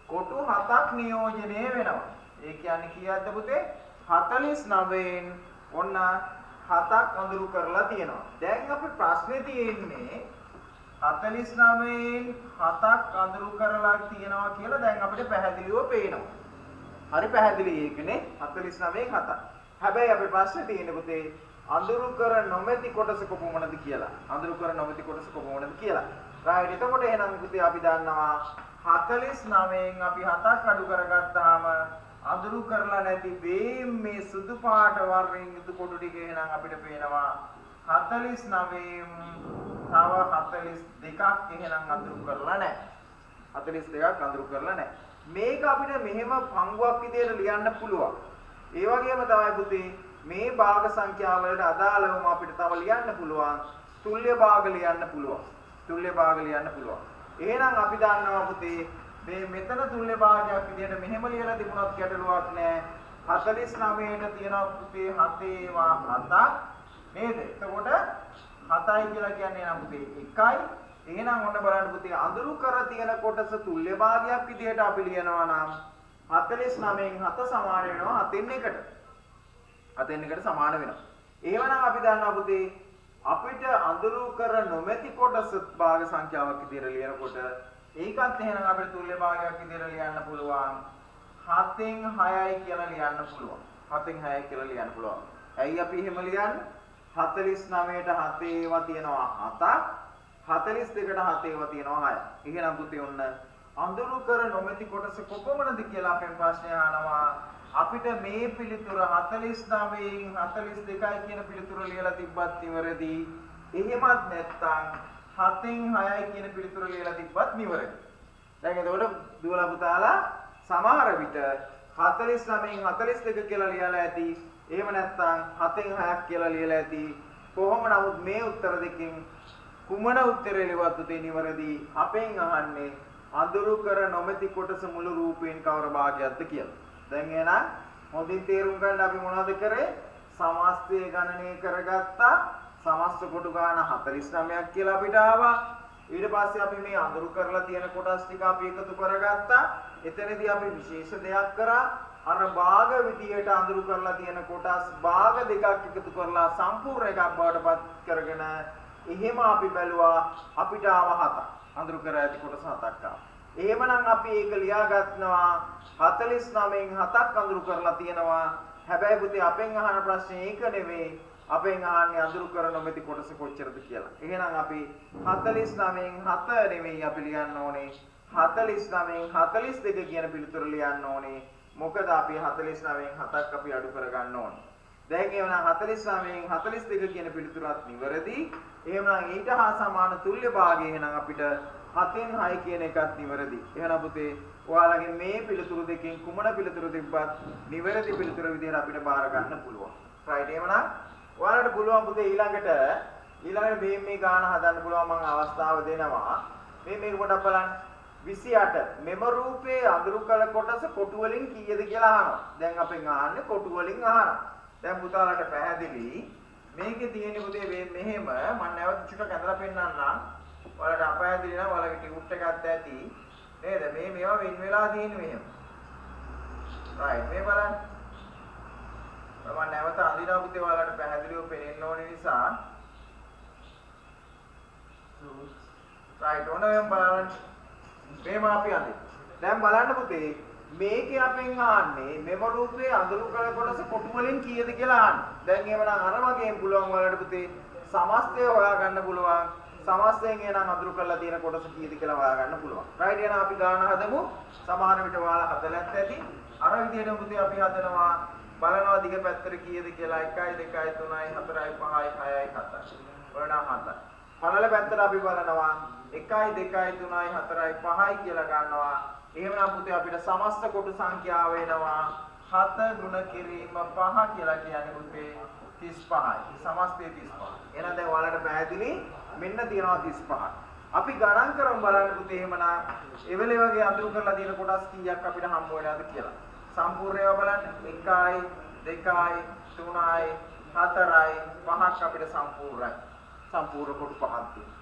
කොටු 7ක් නියෝජනය වෙනවා. ඒ කියන්නේ කීයක්ද පුතේ? 49න් ඔන්න 7ක් අඳුරු කරලා තියෙනවා. දැන් අපි ප්‍රශ්නේ තියෙන්නේ 49න් 7ක් අඳුරු කරලා තියෙනවා කියලා දැන් අපිට පැහැදිලිව පේනවා. හරි පැහැදිලි ඒකනේ 49න් 7ක්. හැබැයි අපේ ප්‍රශ්නේ තියෙන්නේ පුතේ අඳුරු කර නොමැති කොටස කොපමණද කියලා. අඳුරු කර නොමැති කොටස කොපමණද කියලා. right එතකොට එහෙනම් පුතේ අපි දන්නවා 49න් අපි 7ක් අඩු කරගත්තාම අඳුරු කරලා නැති මේ සුදු පාට වර්ණයෙන් යුතු කොටු ටික එහෙනම් අපිට පේනවා 49න් තව 42ක් එහෙනම් අඳුරු කරලා නැහැ. 42ක් අඳුරු කරලා නැහැ. මේක අපිට මෙහෙම පංගුවක් විදියට ලියන්න පුළුවන්. ඒ වගේම තමයි පුතේ මේ භාග සංඛ්‍යා වලට අදාළවම අපිට තව ලියන්න පුළුවන් තුල්්‍ය භාග ලියන්න පුළුවන්. තුල්්‍ය භාග ලියන්න පුළුවන්. එහෙනම් අපි දන්නවා පුතේ මේ මෙතන තුල්්‍ය භාගයක් විදියට මෙහෙම ලියලා තිබුණත් ගැටලුවක් නැහැ. 49ට තියෙනවා පුතේ 7 නේද? එතකොට 7යි කියලා කියන්නේ නම් පුතේ 1යි. එහෙනම් ඔන්න බලන්න පුතේ අඳුරු කර තියෙන කොටස තුල්්‍ය භාගයක් විදියට අපි ලියනවා නම් 49න් 7 සමාන වෙනවා 7න් 1ට. 7න් 1ට සමාන වෙනවා. එහෙමනම් අපි දන්නවා පුතේ අපිට අඳුරු කර නොමැති කොටස භාග සංඛ්‍යාවක් විදියට ලියනකොට ඒකත් එහෙනම් අපිට තුල්්‍ය භාගයක් විදියට ලියන්න පුළුවන් 7න් 6යි කියලා ලියන්න පුළුවන්. 7න් 6යි කියලා ලියන්න පුළුවන්. ඇයි අපි එහෙම ලියන්නේ? 49ට 7 ඒවා තියෙනවා 7ක් 42ට 7 ඒවා තියෙනවා 6ක්. එහෙනම් පුතේ ඔන්න අඳුරු කර නොමැති කොටස කොපමණද කියලා අපෙන් ප්‍රශ්නය අහනවා. අපිට මේ පිළිතුර 49න් 42යි කියන පිළිතුර ලියලා තිබ්බත් ඉවරදි. එහෙමත් නැත්නම් 7න් 6යි කියන පිළිතුර ලියලා තිබ්බත් නිවැරදි. දැන් එතකොට දුවලා පුතාලා සමහර විට 49න් 42 කියලා ලියලා ඇති. එහෙම නැත්නම් 7න් 6ක් කියලා ලියලා ඇති. කොහොම නමුත් මේ උත්තර දෙකෙන් කුමන උත්තරේ ලිව්වත් උතේ නිවැරදි. අපෙන් අහන්නේ අඳුරු කර නොමැති කොටස මුළු රූපයෙන් කවර භාගයක්ද කියලා. දැන් එහෙනම් හොඳින් තේරුම් ගන්න අපි මොනවද කරේ? සමස්තය ගණනය කරගත්තා. සමස්ත කොටු ගාන 49ක් කියලා අපිට ආවා. ඊට පස්සේ අපි මේ අඳුරු කරලා තියෙන කොටස් ටික අපි එකතු කරගත්තා. එතනදී අපි විශේෂ දෙයක් කරා. අර භාග විදියට අඳුරු කරලා තියෙන කොටස් භාග දෙකක් එකතු කරලා සම්පූර්ණ එකක් බවට පත් කරගෙන එහෙම අපි බැලුවා අපිට ආව 7ක්. අඳුරු කර ඇති කොටස 7ක් ආවා. එහෙමනම් අපි ඒක ලියා ගන්නවා 49න් 7ක් අඳුරු කරලා තියෙනවා. හැබැයි පුතේ අපෙන් අහන ප්‍රශ්නේ ඒක නෙවෙයි. අපෙන් අහන්නේ අඳුරු කර නොමැති කොටස කොච්චරද කියලා. එහෙනම් අපි 49න් 7 නෙවෙයි අපි ලියන්න ඕනේ. 49න් 42 කියන පිළිතුර ලියන්න ඕනේ. මොකද අපි 49න් 7ක් අපි අඩු කර ගන්න ඕනේ. දැන් එහෙනම් 49න් 42 කියන පිළිතුරත් නිවැරදි. එහෙනම් ඊට හා සමාන තුල්්‍ය භාගය එහෙනම් අපිට 7න් 6 කියන එකත් නිවැරදි. එහෙනම් පුතේ ඔයාලගේ මේ පිළිතුරු දෙකෙන් කුමන පිළිතුරු තිබ්බත් නිවැරදි පිළිතුර විදිහට අපිට බාර ගන්න පුළුවන්. රයිට් එහෙනම් ඔයාලට පුළුවන් පුතේ ඊළඟට මේ ගාන හදන්න පුළුවන් මම අවස්ථාව දෙනවා. මේක පොඩ්ඩක් බලන්න. 28 මෙම රූපයේ අඳුරු කළ කොටස කොටු වලින් කීයද කියලා අහනවා. දැන් අපෙන් අහන්නේ කොටු වලින් අහනවා. දැන් පුතාලට පැහැදිලි මේකේ තියෙන පුතේ මෙහෙම මම නැවත චුට්ටක් ඇදලා පෙන්නන්නම්. ඔයාලට අපහැදිලි නම් ඔයාලගේ ටියුට් එකක් ඇති නේද? මේවා වෙන වෙලා තියෙන්නේ මෙහෙම. රයිට් මේ බලන්න. මම නැවත අඳිනවා පුතේ ඔයාලට පැහැදිලිව පෙනෙන්න ඕන නිසා. රයිට් ඕන වෙන බලන්න. මේම අපි අඳින්න. දැන් බලන්න පුතේ මේකේ අපෙන් අහන්නේ මෙම රූපයේ අඳුරු කළ කොටස කොටු වලින් කීයද කියලා අහන්නේ. දැන් එහෙමනම් අර වගේම පුළුවන් ඔයාලට පුතේ සමස්තය හොයා ගන්න පුළුවන්. සමස්තයෙන් එනනම් අඳුරු කරලා තියෙන කොටස කීයද කියලා හොයා ගන්න පුළුවන්. රයිට් එහෙනම් අපි ගාන හදමු. සමහර විට ඔයාලා හදලත් ඇති. අර විදිහටම පුතේ අපි හදනවා බලනවා දිග පැත්තට කීයද කියලා 1 2 3 4 5 6යි 7යි. බලනවා 7යි. පළල පැත්තට අපි බලනවා 1 2 3 4 5යි කියලා ගන්නවා. එහෙමනම් පුතේ අපිට සමස්ත කොටු සංඛ්‍යාව වෙනවා 7 ගුණ කිරීම 5 කියලා කියන්නේ පුතේ 35යි. සමස්තය 35. එහෙනම් දැන් ඔයාලට පැහැදිලි මෙන්න තියෙනවා 35ක්. අපි ගණන් කරමු බලන්න පුතේ එහෙමනම් එවලේ වගේ අඳුරු කරලා තියෙන කොටස් කීයක් අපිට හම්බ වෙනවද කියලා. සම්පූර්ණ ඒවා බලන්න 1යි 2යි 3යි 4යි 5ක් අපිට සම්පූර්ණයි. සම්පූර්ණ කොටු 5ක් තියෙනවා.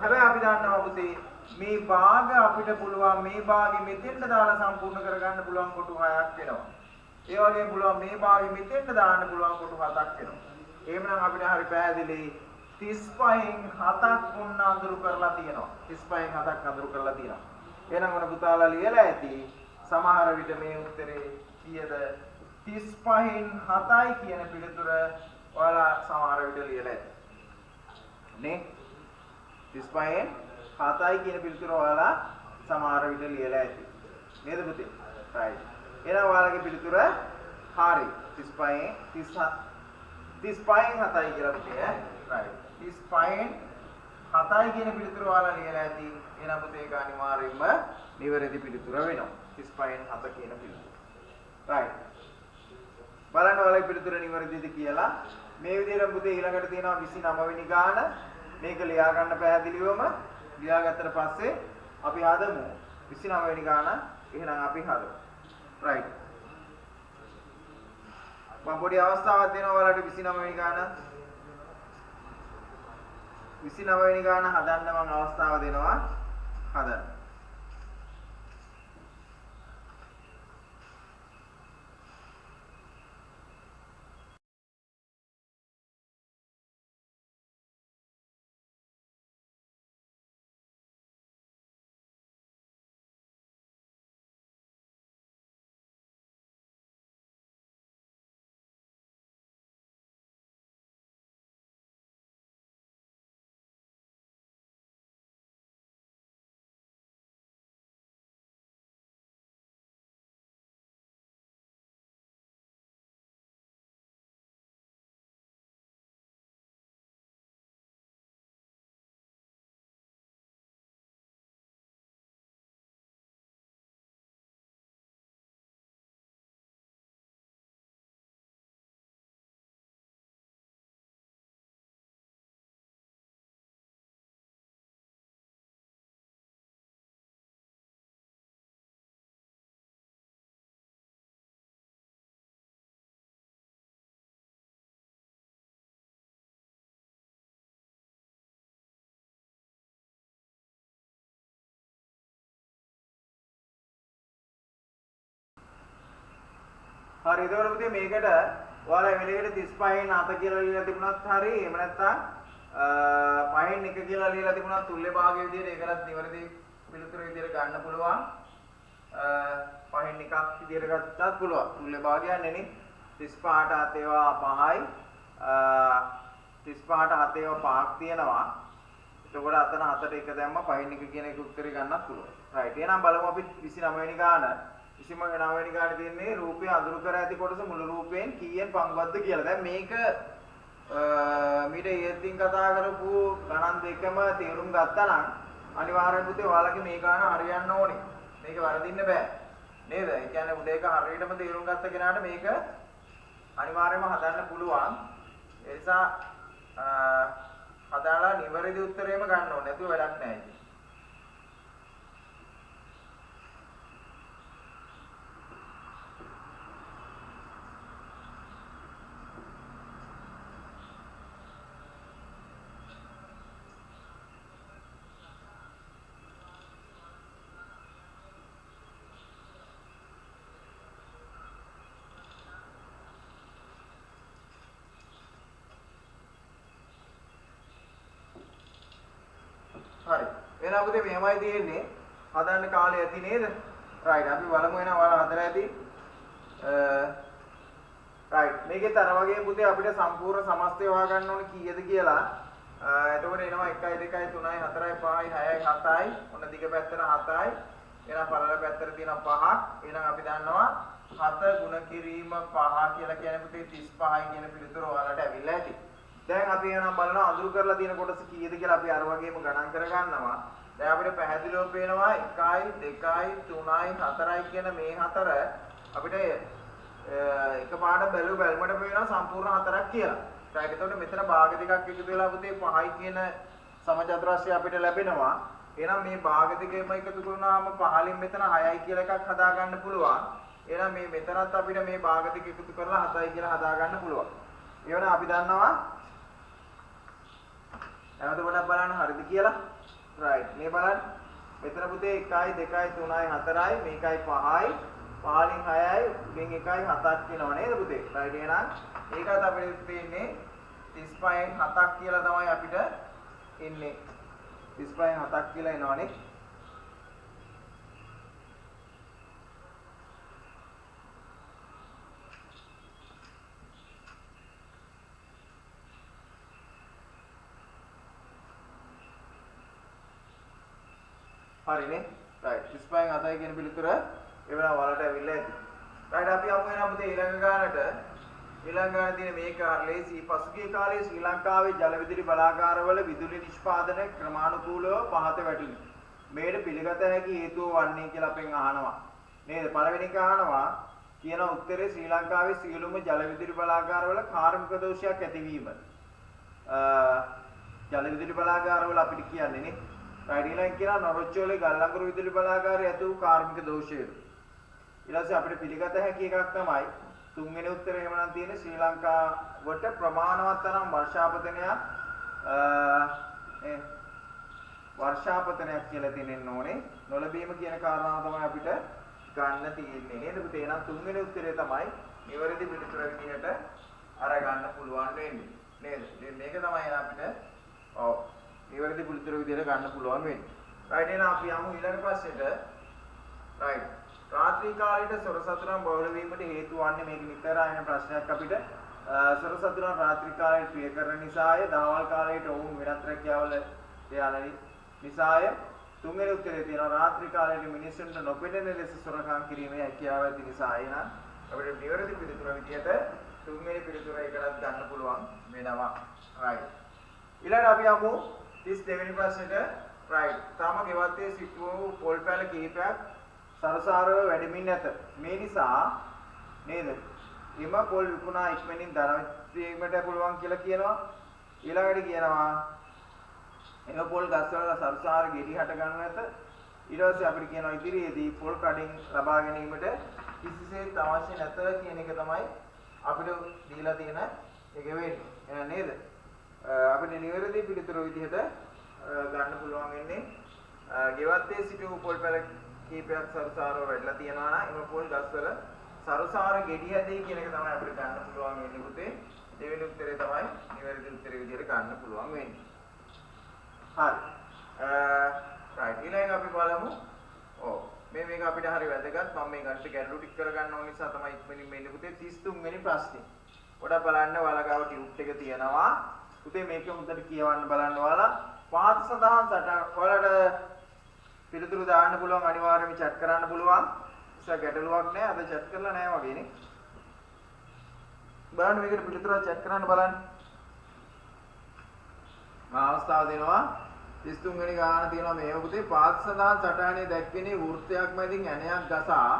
හැබැයි අපි දන්නවා පුතේ මේ භාග අපිට පුළුවන් මේ භාගෙ මෙතෙන්ට දාලා සම්පූර්ණ කරගන්න පුළුවන් කොටු 6ක් වෙනවා. ඒ වගේම පුළුවන් මේ භාගෙ මෙතෙන්ට දාන්න පුළුවන් කොටු 7ක් වෙනවා. එහෙමනම් අපිට හරි පැහැදිලි 35න් 7ක් වුණ අඳුරු කරලා තියෙනවා. 35න් 7ක් අඳුරු කරලා තියෙනවා. එහෙනම් ඔන්න පුතාලා ලියලා ඇති සමහර විට මේ උත්තරේ කීයද 35න් 7යි කියන පිළිතුර ඔයාලා සමහර විට ලියලා ඇති. නේ 35න් 7යි කියන පිළිතුර ඔයාලා සමහර විට ලියලා ඇති. නේද පුතේ? right. එහෙනම් ඔයාලගේ පිළිතුර හරි. 35න් 7යි කියලා පුතේ ඈ. right. 35න් 7යි කියන පිළිතුර ඔයාලා ලියලා ඇති. එහෙනම් පුතේ ඒක අනිවාර්යයෙන්ම නිවැරදි පිළිතුර වෙනවා. 35න් 7 කියන පිළිතුර. right. බලන්න ඔයාලගේ පිළිතුර නිවැරදිද කියලා. මේ විදිහට පුතේ ඊළඟට තියෙනවා 29 වෙනි ගාන. මේක ලියා ගන්න පැහැදිලිවම ලියාගත්තට පස්සේ අපි හදමු 29 වෙනි ගාන. එහෙනම් අපි හදමු. right. මම පොඩි අවස්ථාවක් දෙනවා ඔයාලට 29 වෙනි ගාන. 29 වෙනි ගාන හදන්න මම අවස්ථාව දෙනවා. හදන්න. හරි එතකොට පුතේ මේකට ඔයාලා එමෙලෙකට 35න් 7 කියලා ලියලා තිබුණත් හරි එහෙම නැත්නම් 5න් 1 කියලා ලියලා තිබුණත් තුල්ල භාගය විදිහට ඒකලත් නිවැරදි පිළිතුර විදිහට ගන්න පුළුවන් 5න් 1ක් විදිහට ගත්තත් පුළුවන් තුල්ල භාගයක් නෙනේ 35ට 7 ඒවා 5යි 35ට 7 ඒවා 5ක් තියෙනවා එතකොට අතන 7ට 1 දැම්ම 5න් 1 කියන එක උත්තරේ ගන්නත් පුළුවන් රයිට් එහෙනම් බලමු අපි 29 වෙනි ගාන 29 වෙනි ගානේ තියෙන්නේ රූපය අඳුරු කර ඇති කොටස මුළු රූපයෙන් කීයෙන් පංගුවක්ද කියලා. දැන් මේක මීට ඊයේදී කතා කරපු ගණන් දෙකම තේරුම් ගත්තා නම් අනිවාර්යයෙන් පුතේ ඔයාලගේ මේ ගාන හරියන්න ඕනේ. මේක වරදින්න බෑ. නේද? ඒ කියන්නේ උඩ එක හරියටම තේරුම් ගත්ත කෙනාට මේක අනිවාර්යයෙන්ම හදන්න පුළුවන්. ඒ නිසා හදාලා නිවැරදි උත්තරේම ගන්න ඕනේ. නැතුව වැඩක් නැහැ ඉතින්. හරි. එහෙනම් පුතේ මෙහෙමයි තියෙන්නේ. හදන්න කාලය ඇති නේද? රයිට්. අපි බලමු එහෙනම් ඔයාලා හදලා ඇති. රයිට්. මේකෙත් අර වගේ පුතේ අපිට සම්පූර්ණ සමස්තය හොයාගන්න ඕනේ කීයද කියලා. එතකොට එනවා 1 2 3 4 5 6 7යි. ඔන්න දිග පැත්තට 7යි. එහෙනම් පළල පැත්තට තියෙනවා 5ක්. එහෙනම් අපි දන්නවා 7 ගුණ කිරීම 5 කියලා කියන්නේ පුතේ 35යි කියන පිළිතුර ඔයාලට ඇවිල්ලා ඇති. දැන් අපි එහෙනම් බලනවා අඳුරු කරලා තියෙන කොටස කීයද කියලා අපි අර වගේම ගණන් කර ගන්නවා. දැන් අපිට පැහැදිලිව පේනවා 1යි 2යි 3යි 4යි කියන මේ හතර අපිට එකපාරට බැලුමට පේනවා සම්පූර්ණ හතරක් කියලා. ඒකට එතකොට මෙතන භාග දෙකක් එකතු වෙලා පුතේ 5යි කියන සමචතුරස්‍රය අපිට ලැබෙනවා. එහෙනම් මේ භාග දෙකම එකතු කරනවාම 15න් මෙතන 6යි කියලා එකක් හදා ගන්න පුළුවන්. එහෙනම් මේ මෙතනත් අපිට මේ භාග දෙක එකතු කරලා 7යි කියලා හදා ගන්න පුළුවන්. ඒ වෙන අපි දන්නවා එතකොට පොඩ්ඩක් බලන්න හරිද කියලා. රයිට්. මේ බලන්න. මෙතන පුතේ 1යි 2යි 3යි 4යි මේකයි 5යි 5න් 6යි මෙන් 1යි 7ක් වෙනව නේද පුතේ? රයිට්. එහෙනම් ඒකත් අපිට තියෙන්නේ 35න් 7ක් කියලා තමයි අපිට එන්නේ. 35න් 7ක් කියලා එනවනේ. හරිනේ. right 35න් 7යි කියන පිළිතුර එවනම් වලට ඇවිල්ලා ඇති. right අපි යමු වෙනා පුතේ ඊළඟ ගානට. ඊළඟ ගාන තියෙන මේක ලේසි. පසුගිය කාලයේ ශ්‍රී ලංකාවේ ජල විදුලි බලාගාරවල විදුලි නිෂ්පාදනය ක්‍රමානුකූලව පහත වැටුණි. මේකට පිළිගත හැකි හේතුව වන්නේ කියලා අපෙන් අහනවා. නේද? පළවෙනි එක අහනවා කියන උත්තරේ ශ්‍රී ලංකාවේ සියලුම ජල විදුලි බලාගාරවල කාර්මික දෝෂයක් ඇතිවීම. ජල විදුලි බලාගාරවල අපිට කියන්නේ නේ. right ඊළඟ කියන නොරොච්චෝලේ ගල්ලංගුරු විදුලි බලාගාරයේ ඇති වූ කාර්මික දෝෂය. ඊට පස්සේ අපිට පිළිගත හැකි එකක් තමයි තුන්වෙනි උත්තරේ එහෙමනම් තියෙන්නේ ශ්‍රී ලංකාවට ප්‍රමාණවත් තරම් වර්ෂාපතනයක් කියලා තියෙන්න ඕනේ. නොලැබීම කියන කාරණාව තමයි අපිට ගන්න තියෙන්නේ නේද පුතේ? එහෙනම් තුන්වෙනි උත්තරේ තමයි නිවැරදි පිළිතුර විදිහට අරගන්න පුළුවන් වෙන්නේ. නේද? මේක තමයි අපිට නිවැරදි පිළිතුර විදිහට ගන්න පුළුවන් වෙන්නේ. right එහෙනම් අපි යමු ඊළඟ ප්‍රශ්නෙට. right රාත්‍රී කාලයේ සොර සතුරන් බහුල වීමට හේතු වන්නේ මේක නිතර අහන ප්‍රශ්නයක් අපිට. සොර සතුරන් රාත්‍රී කාලයේ ප්‍රිය කරන නිසාය, දහවල් කාලයේ ඔවුන් වෙනත් රැකියාවල යන නිසාය. තුන්වෙනි උත්තරේ තියෙනවා රාත්‍රී කාලයේ මිනිසුන්ට නොපෙනෙන ලෙස සොරකම් කිරීමේ හැකියාව ඇති නිසාය. එහෙනම් අපිට නිවැරදි පිළිතුර විදිහට තුන්වෙනි පිළිතුර එකලත් ගන්න පුළුවන් වෙනවා. right ඊළඟ අපි යමු 32 වෙනි ප්‍රශ්නෙට. right තාම ගෙවත්තේ සිටවූ පොල් පැල කිහිපයක් සරසාරව වැඩිමින් නැත. මේ නිසා නේද? එම පොල් විකුණා ඉක්මනින් ධනවත් වීමට පුළුවන් කියලා කියනවා. ඊළඟට කියනවා එම පොල් ගස්වල සරසාර ගෙඩි හට ගන්නු නැත. ඊට පස්සේ අපිට කියනවා ඉදිරියේදී පොල් කඩින් ලබා ගැනීමට කිසිසේත් අවශ්‍ය නැත කියන එක තමයි අපිට දීලා තියෙන එක වෙන්නේ. නේද? අපිට නිවැරදි පිළිතුර විදිහට ගන්න පුළුවන් වෙන්නේ ගෙවත්තේ සිටු පොල් පැල කීපයක් සරසාරව වැඩිලා තියනවා නම් එම පොල් ගස්වල සරසාර ගෙඩි හැදෙයි කියන එක තමයි අපිට ගන්න පුළුවන් වෙන්නේ පුතේ. දෙවෙනි උත්තරේ තමයි නිවැරදි උත්තරේ විදිහට ගන්න පුළුවන් වෙන්නේ. හරි. right ඊළඟ අපි බලමු. මේක අපිට හරි වැදගත්. මම මේ ගණිත ගැටලු ටික කරගන්න ඕන නිසා තමයි ඉක්මනින් මෙන්න පුතේ 33 වෙනි ප්‍රශ්නේ. පොඩක් බලන්න ඔයාලගාව ටියුබ් එක තියෙනවා. පුතේ මේක හොඳට කියවන්න බලන්න ඔයාලා. පහත සඳහන් සටහන් ඔයාලට පිළිතුරු දාන්න පුළුවන් අනිවාර්යයෙන්ම chat කරන්න පුළුවන්. ඒක ගැටලුවක් නෑ. අද chat කරලා නෑ වගේ නේ. බලන්න මේකට පිළිතුරු chat කරන්න බලන්න. අවස්ථාව දෙනවා 33 වෙනි ගාන තියෙනවා මේව පුතේ පාත් සඳහන් සටහනේ දැක්වෙන්නේ වෘත්තයක් මැදින් ඇණයක් ගසා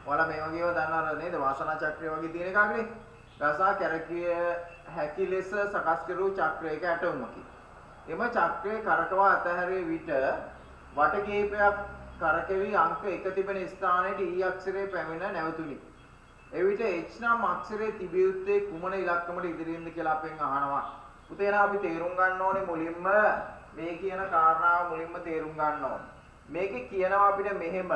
ඔයාලා මේ වගේව දන්නවද නේද වාසනා චක්‍රය වගේ තියෙන එකක් නේ ගසා කැරකිය හැකි ලෙස සකස් කෙරූ චක්‍රයක ඇටවුමකි එම චක්‍රයේ කරකවා අතහැරිය විට වට කීපයක් කරකෙවි අංක 1 තිබෙන ස්ථානයේ E අක්ෂරයේ පැමිණ නැවතුණි එවිට H නම් අක්ෂරයේ තිබිය යුත්තේ කුමන ඉලක්කමට ඉදිරියෙන්ද කියලා අපෙන් අහනවා පුතේ නා අපි තේරුම් ගන්න ඕනේ මුලින්ම මේ කියන කාරණාව මුලින්ම තේරුම් ගන්න ඕනේ. මේකේ කියනවා අපිට මෙහෙම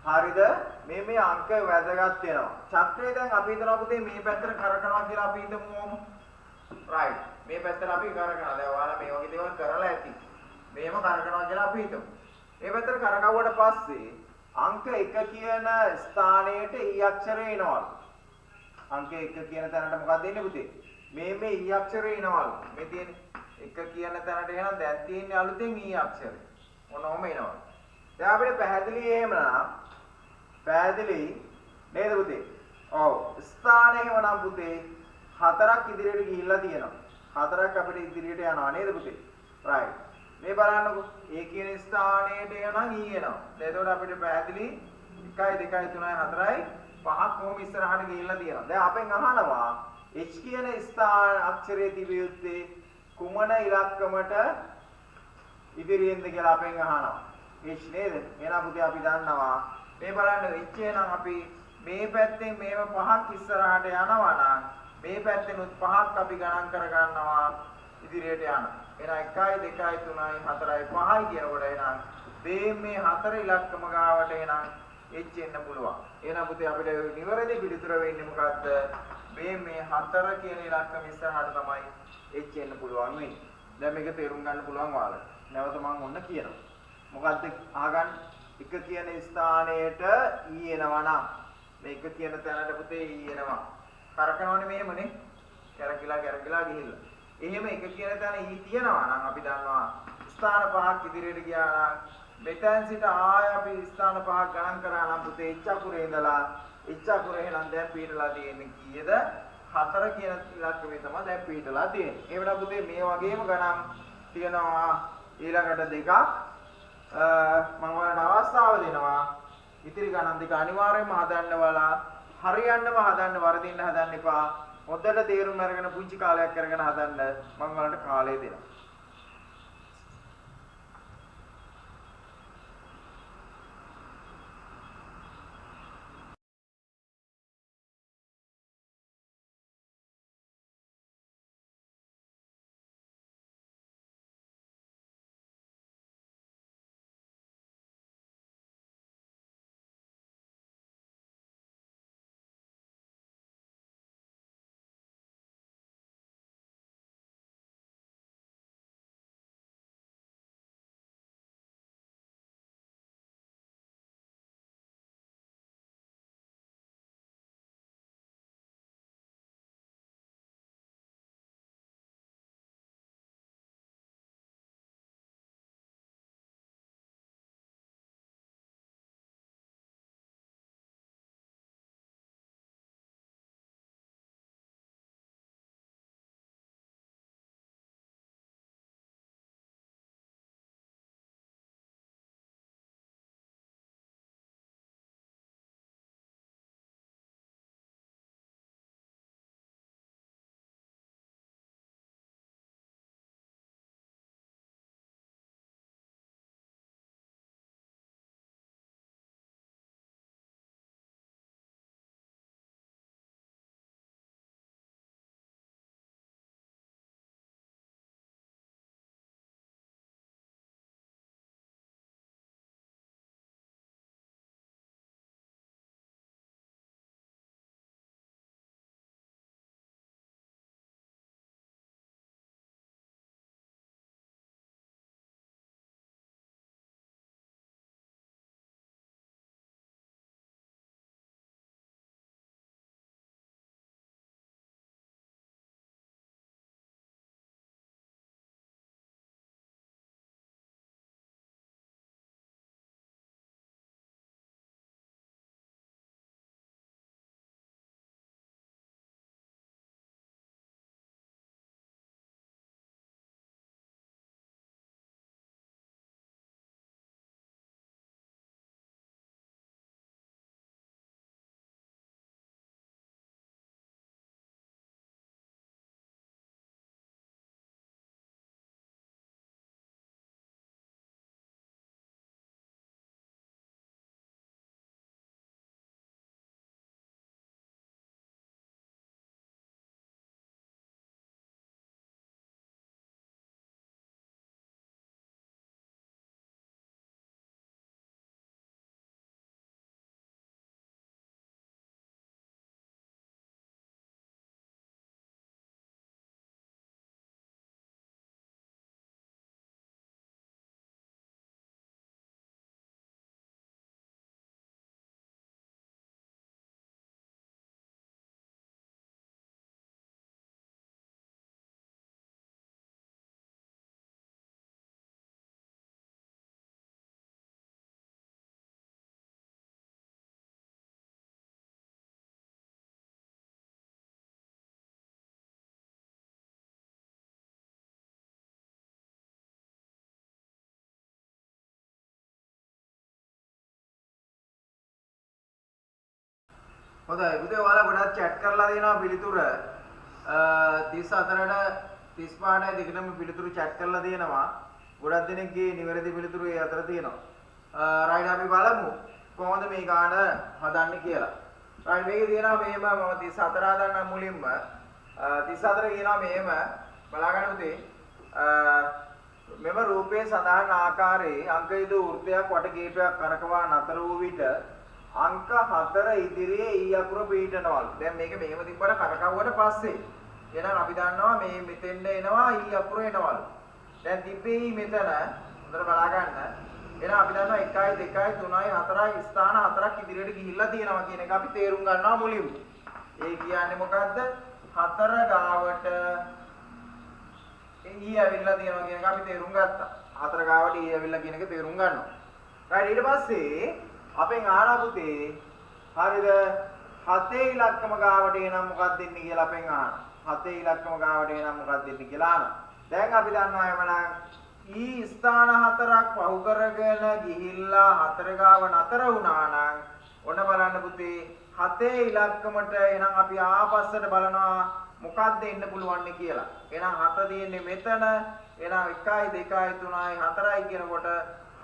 හරිද මේ අංක වැදගත් වෙනවා. චක්‍රය දැන් අපි හිතනවා පුතේ මේ පැත්තට කරකනවා කියලා අපි හිතමු. right. මේ පැත්තට අපි කරකනවා. දැන් ඔයාලා මේ වගේ දේවල් කරලා ඇති. මේව කරකනවා කියලා අපි හිතමු. මේ පැත්තට කරකවුවට පස්සේ අංක 1 කියන ස්ථානයට E අක්ෂරය එනවලු. අංක 1 කියන තැනට මොකක්ද එන්නේ පුතේ? මේ E අක්ෂරය එනවලු. මේ තියෙන්නේ 1 කියන තැනට එහෙනම් දැන් තියෙන්නේ අලුතෙන් E අක්ෂරය. මොනවම එනවා. දැන් අපිට පැහැදිලි එහෙමනම් පැහැදිලි නේද පුතේ? ඔව්. ස්ථානය එහෙමනම් පුතේ 4ක් ඉදිරියට ගිහිල්ලා තියෙනවා. 4ක් අපිට ඉදිරියට යනවා නේද පුතේ? right. මේ බලන්නකෝ. A කියන ස්ථානයට එනවා E එනවා. දැන් එතකොට අපිට පැහැදිලි 1 2 3 4යි 5ක් කොහොම ඉස්සරහට ගිහිල්ලා තියෙනවා. දැන් අපෙන් අහනවා H කියන ස්ථාන අක්ෂරයේ තිබිය යුත්තේ කුමන ඉලක්කමට ඉදිරියෙන්ද කියලා අපෙන් අහනවා. H නේද? එහෙනම් පුතේ අපි දන්නවා මේ බලන්න H නම් අපි මේ පැත්තෙන් මේව 5ක් ඉස්සරහට යනවා නම් මේ පැත්තෙනුත් 5ක් අපි ගණන් කර ගන්නවා ඉදිරියට යනවා. එහෙනම් 1 2 3 4 5යි කියනකොට එහෙනම් මේ 4 ඉලක්කම ගාවට එහෙනම් H එන්න පුළුවන්. එහෙනම් පුතේ අපිට නිවැරදි පිළිතුර වෙන්නේ මොකද්ද? මේ 4 කියන ඉලක්කම ඉස්සරහට තමයි H එන්න පුළුවන් වෙන්නේ. දැන් මේක තේරුම් ගන්න පුළුවන් ඔයාලට. නැවත මම ඔන්න කියනවා. මොකද්ද අහගන්න? 1 කියන ස්ථානයට E එනවා නම් මේ 1 කියන තැනට පුතේ E එනවා. කරකනවනේ මෙහෙමනේ. කැරකිලා ගිහිල්ලා. එහෙම 1 කියන තැන E තියනවා නම් අපි දන්නවා ස්ථාන 5ක් ඉදිරියට ගියා නම් මෙතෙන් සිට ආය අපි ස්ථාන පහක් ගණන් කරා නම් පුතේ ඉච්ඡාපුරේ ඉඳලා ඉච්ඡාපුරේ නම් දැන් පිටලා තියෙන්නේ කීයද? 4 කියන ඉලක්කමේ තමයි දැන් පිටලා තියෙන්නේ. ඒ වුණා පුතේ මේ වගේම ගණන් තියෙනවා ඊළඟට දෙකක්. මම ඔයාලට අවස්ථාව දෙනවා. ඉතිරි ගණන් දෙක අනිවාර්යයෙන්ම හදන්න වලා හරියන්නම හදන්න වරදින්න හදන්න එපා. හොඳට තේරුම් අරගෙන පුංචි කාලයක් අරගෙන හදන්න මම ඔයාලට කාලය දෙනවා. හොඳයි පුතේ ඔයාලා ගොඩක් chat කරලා දෙනවා පිළිතුර 34ට 35ට දෙකටම පිළිතුරු chat කරලා දෙනවා ගොඩක් දෙනෙක්ගේ නිවැරදි පිළිතුරු ඒ අතර තියෙනවා රයිට් අපි බලමු කොහොමද මේ ගාන හදන්නේ කියලා රයිට් මේකේ තියෙනවා මෙහෙම මම 34 හදන්න මුලින්ම 34 කියනවා මෙහෙම බලාගන්න පුතේ මෙම රූපයේ සඳහන් ආකාරයේ අංක යුතු වෘත්තයක් වට කීපයක් කරකවා නතර වූ විට අංක 4 ඉදිරියේ ඊ අකුර පිහිටනවලු. දැන් මේක මෙහෙම තිබ්බට කරකවුවට පස්සේ එහෙනම් අපි දන්නවා මේ මෙතෙන්ද එනවා ඊ අකුර එනවලු. දැන් තිබ්බේ මෙතන හොඳට බලා ගන්න. එහෙනම් අපි දන්නවා 1යි 2යි 3යි 4යි ස්ථාන 4ක් ඉදිරියට ගිහිල්ලා තියෙනවා කියන එක අපි තේරුම් ගන්නවා මුලින්ම. ඒ කියන්නේ මොකද්ද? 4 ගාවට ඊ ඇවිල්ලා තියෙනවා කියන එක අපි තේරුම් ගත්තා. 4 ගාවට ඊ ඇවිල්ලා කියන එක තේරුම් ගන්නවා. right ඊට පස්සේ අපෙන් ආනා පුතේ හරිද 7 ඉලක්කම ගාවට එනම් මොකක්ද දෙන්නේ කියලා අපෙන් අහනවා 7 ඉලක්කම ගාවට එනම් මොකක්ද දෙන්නේ කියලා අහනවා දැන් අපි දන්නවා එමනම් ඊ ස්ථාන හතරක් පහු කරගෙන ගිහිල්ලා හතර ගාව නතර වුණා නම් ඔන්න බලන්න පුතේ 7 ඉලක්කමට එහෙනම් අපි ආපස්සට බලනවා මොකක්ද එන්න පුළුවන් කියලා. එහෙනම් 7 තියෙන්නේ මෙතන. එහෙනම් 1යි 2යි 3යි 4යි කියනකොට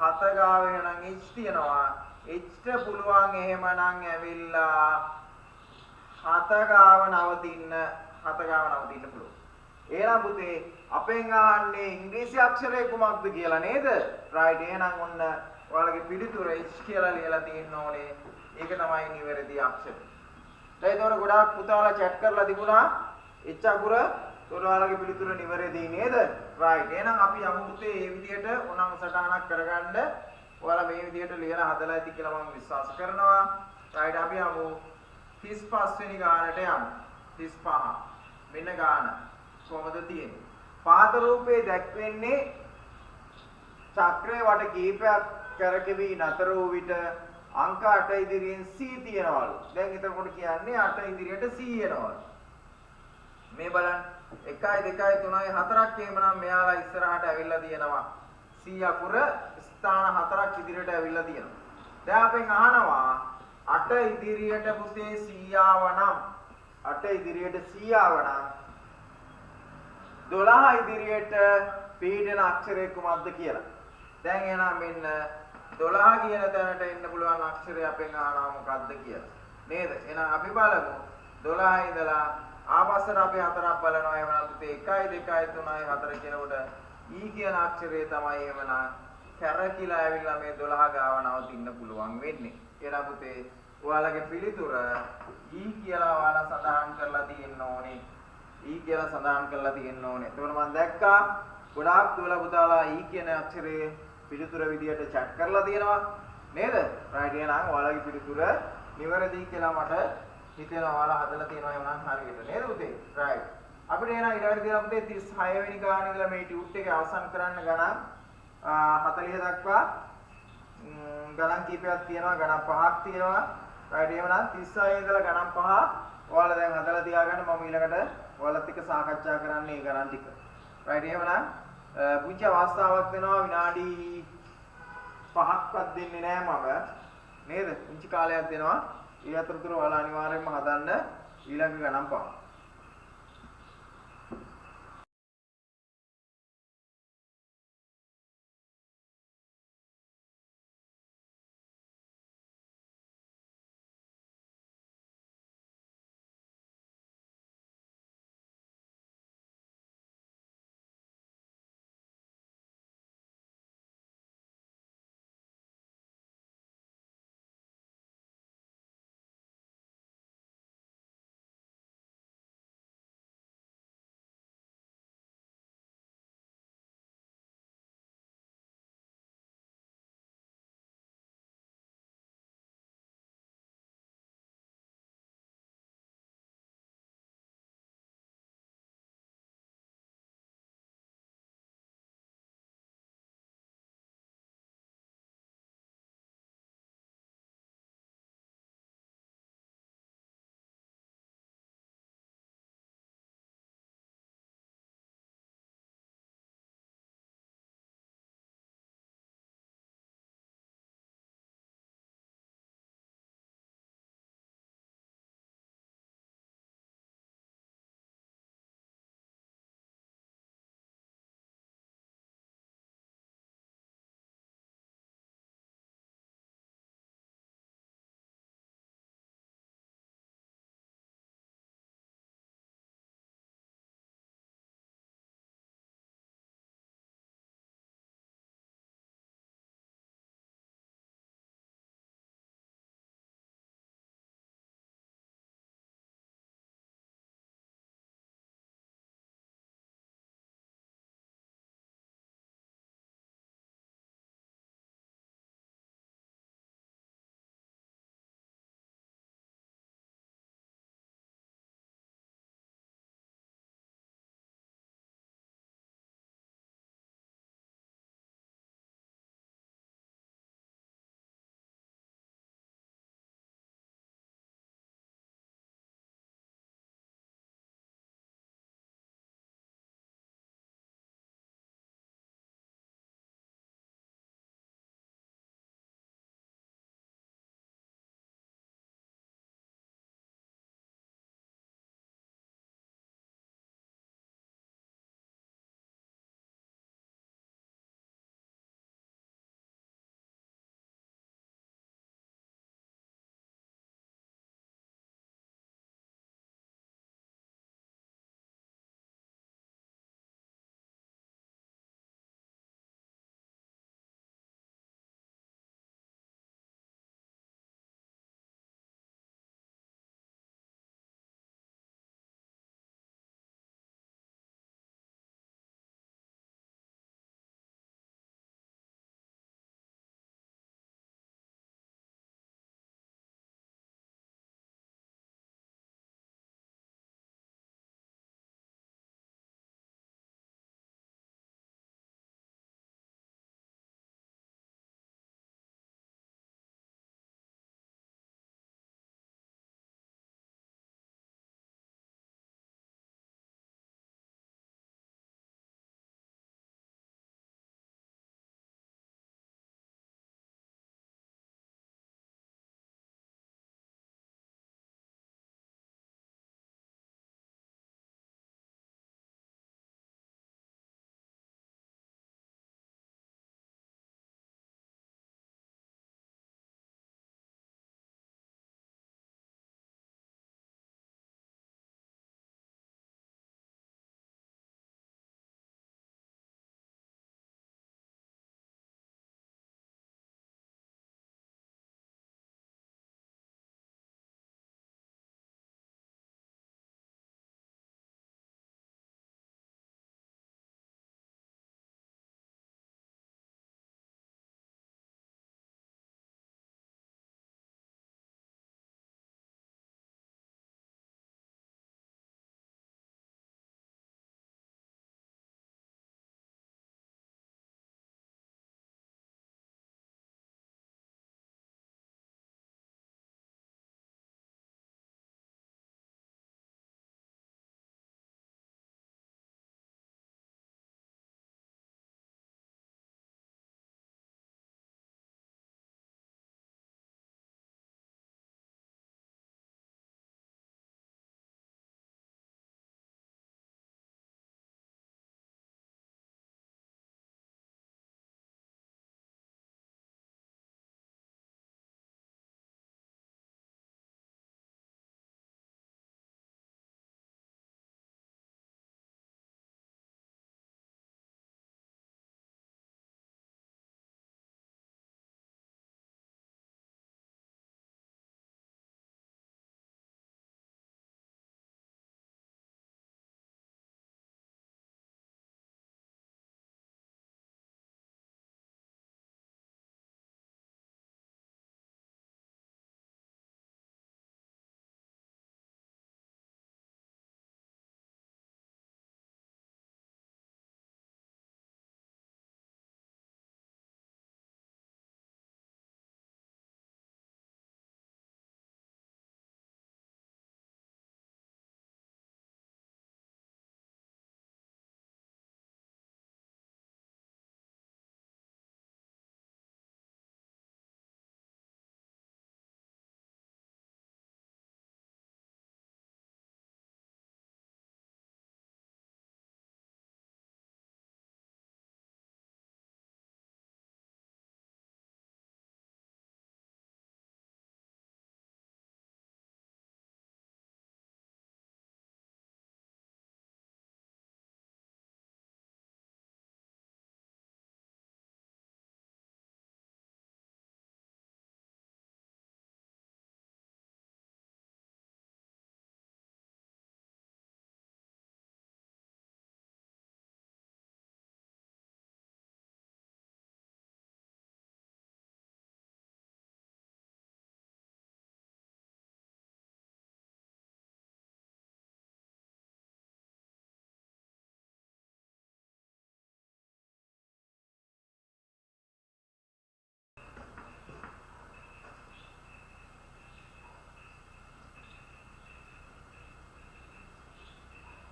7 ගාව එහෙනම් h තියෙනවා. h ට පුළුවන් එහෙමනම් ඇවිල්ලා 7 ගාව නවතින්න පුළුවන්. එහෙනම් පුතේ අපෙන් අහන්නේ ඉංග්‍රීසි අක්ෂරය කුමක්ද කියලා නේද? right එහෙනම් ඔන්න ඔයාලගේ පිළිතුර h කියලා ලියලා තියෙන්න ඕනේ. ඒක තමයි නිවැරදි අක්ෂරය. දැන් ඒතකොට ගොඩාක් පුතාලා chat කරලා තිබුණා h අකුර ඔයාලගේ පිළිතුර නිවැරදි නේද? right එහෙනම් අපි යමු පුතේ මේ විදිහට උනන් සටහනක් කරගන්න. ඔයාලා මේ විදිහට ලියලා හදලා ඇති කියලා මම විශ්වාස කරනවා. right අපි යමු 35 වෙනි ගානට යමු. 35. මෙන්න ගාන. කොහොමද තියෙන්නේ? පාත රූපේ දැක්වෙන්නේ චක්‍රයේ වට කීපයක් කරකෙවි නතර වූ විට අංක 8 ඉදිරියෙන් C තියනවලු. දැන් එතකොට කියන්නේ 8 ඉදිරියට C එනවලු. මේ බලන්න 1යි 2යි 3යි 4ක් එහෙමනම් මෙයාලා ඉස්සරහට ඇවිල්ලා තියෙනවා. C අකුර ස්ථාන 4ක් ඉදිරියට ඇවිල්ලා තියෙනවා. දැන් අපෙන් අහනවා 8 ඉදිරියට පුතේ C ආවනම් 8 ඉදිරියට C ආවනම් 12 ඉදිරියට පීඩන අක්ෂරය කුමක්ද කියලා. දැන් එහෙනම් මෙන්න 12 කියන තැනට එන්න පුළුවන් අක්ෂරය අපෙන් අහනවා මොකක්ද කියලා. නේද? එහෙනම් අපි බලමු 12 ඉඳලා ආපස්සට අපි හතරක් බලනවා. එහෙනම් පුතේ 1යි 2යි 3යි 4 කියනකොට E කියන අක්ෂරය තමයි එහෙමනම් කැරකිලා ඇවිල්ලා මේ 12 ගාව නවතින්න පුළුවන් වෙන්නේ. එහෙනම් පුතේ ඔයාලගේ පිළිතුර E කියලා ඔයාලා සඳහන් කරලා තියෙන්න ඕනේ. E කියලා සඳහන් කරලා තියෙන්න ඕනේ. එතකොට මම දැක්කා ගොඩාක් දුවලා පුතාලා E කියන අක්ෂරයේ පිළිතුර විදියට chat කරලා තියෙනවා නේද? right එහෙනම් ඔයාලගේ පිළිතුර නිවැරදි කියලා මට හිතෙනවා. ඔයාලා හදලා තියෙනවා එහෙනම් හරියට නේද පුතේ? right. අපිට එහෙනම් ඊළඟට තියෙනවා පුතේ 36 වෙනි ගාන ඉඳලා මේ ටියුට් එක අවසන් කරන්න ගණන් 40 දක්වා ගණන් කීපයක් තියෙනවා. ගණන් 5ක් තියෙනවා. right එහෙනම් 36 ඉඳලා ගණන් 5 ඔයාලා දැන් හදලා තියාගන්න. මම ඊළඟට ඔයාලත් එක්ක සාකච්ඡා කරන්නේ ඒ ගණන් ටික. right එහෙමනම් පුංචි අවස්ථාවක් දෙනවා විනාඩි 5ක්වත් දෙන්නේ නැහැ මම. නේද? පුංචි කාලයක් දෙනවා. ඒ අතරතුර ඔයාලා අනිවාර්යයෙන්ම හදන්න ඊළඟ ගණන් 5.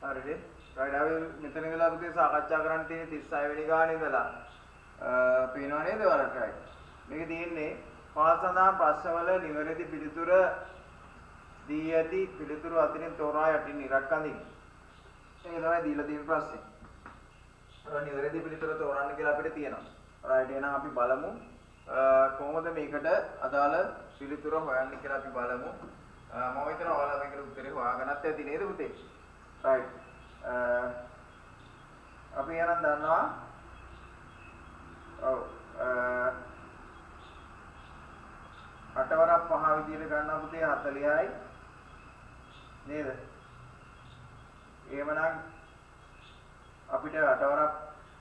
හරිද? right අපි මෙතන ඉඳලා පුතේ සාකච්ඡා කරන්න තියෙන 36 වෙනි ගානේ ඉඳලා පේනව නේද ඔයාලට right? මේක තියෙන්නේ පහත් සඳහන් ප්‍රශ්නවල නිවැරදි පිළිතුර දී ඇති පිළිතුරු අතරින් තෝරා යටින් ඉරක් අඳින්න. ඒක තමයි දීලා තියෙන ප්‍රශ්නේ. නිවැරදි පිළිතුර තෝරන්න කියලා අපිට තියෙනවා. right එහෙනම් අපි බලමු කොහොමද මේකට අදාළ පිළිතුර හොයන්නේ කියලා අපි බලමු. මම හිතනවා ඔයාලා මේකට උත්තරේ හොයාගන්නත් ඇති නේද පුතේ? right. අපි යනන් දන්නවා. ඔව්. 8 වරක් 5 විදියට ගන්නවා පුතේ 40යි. නේද? එහෙමනම් අපිට 8 වරක්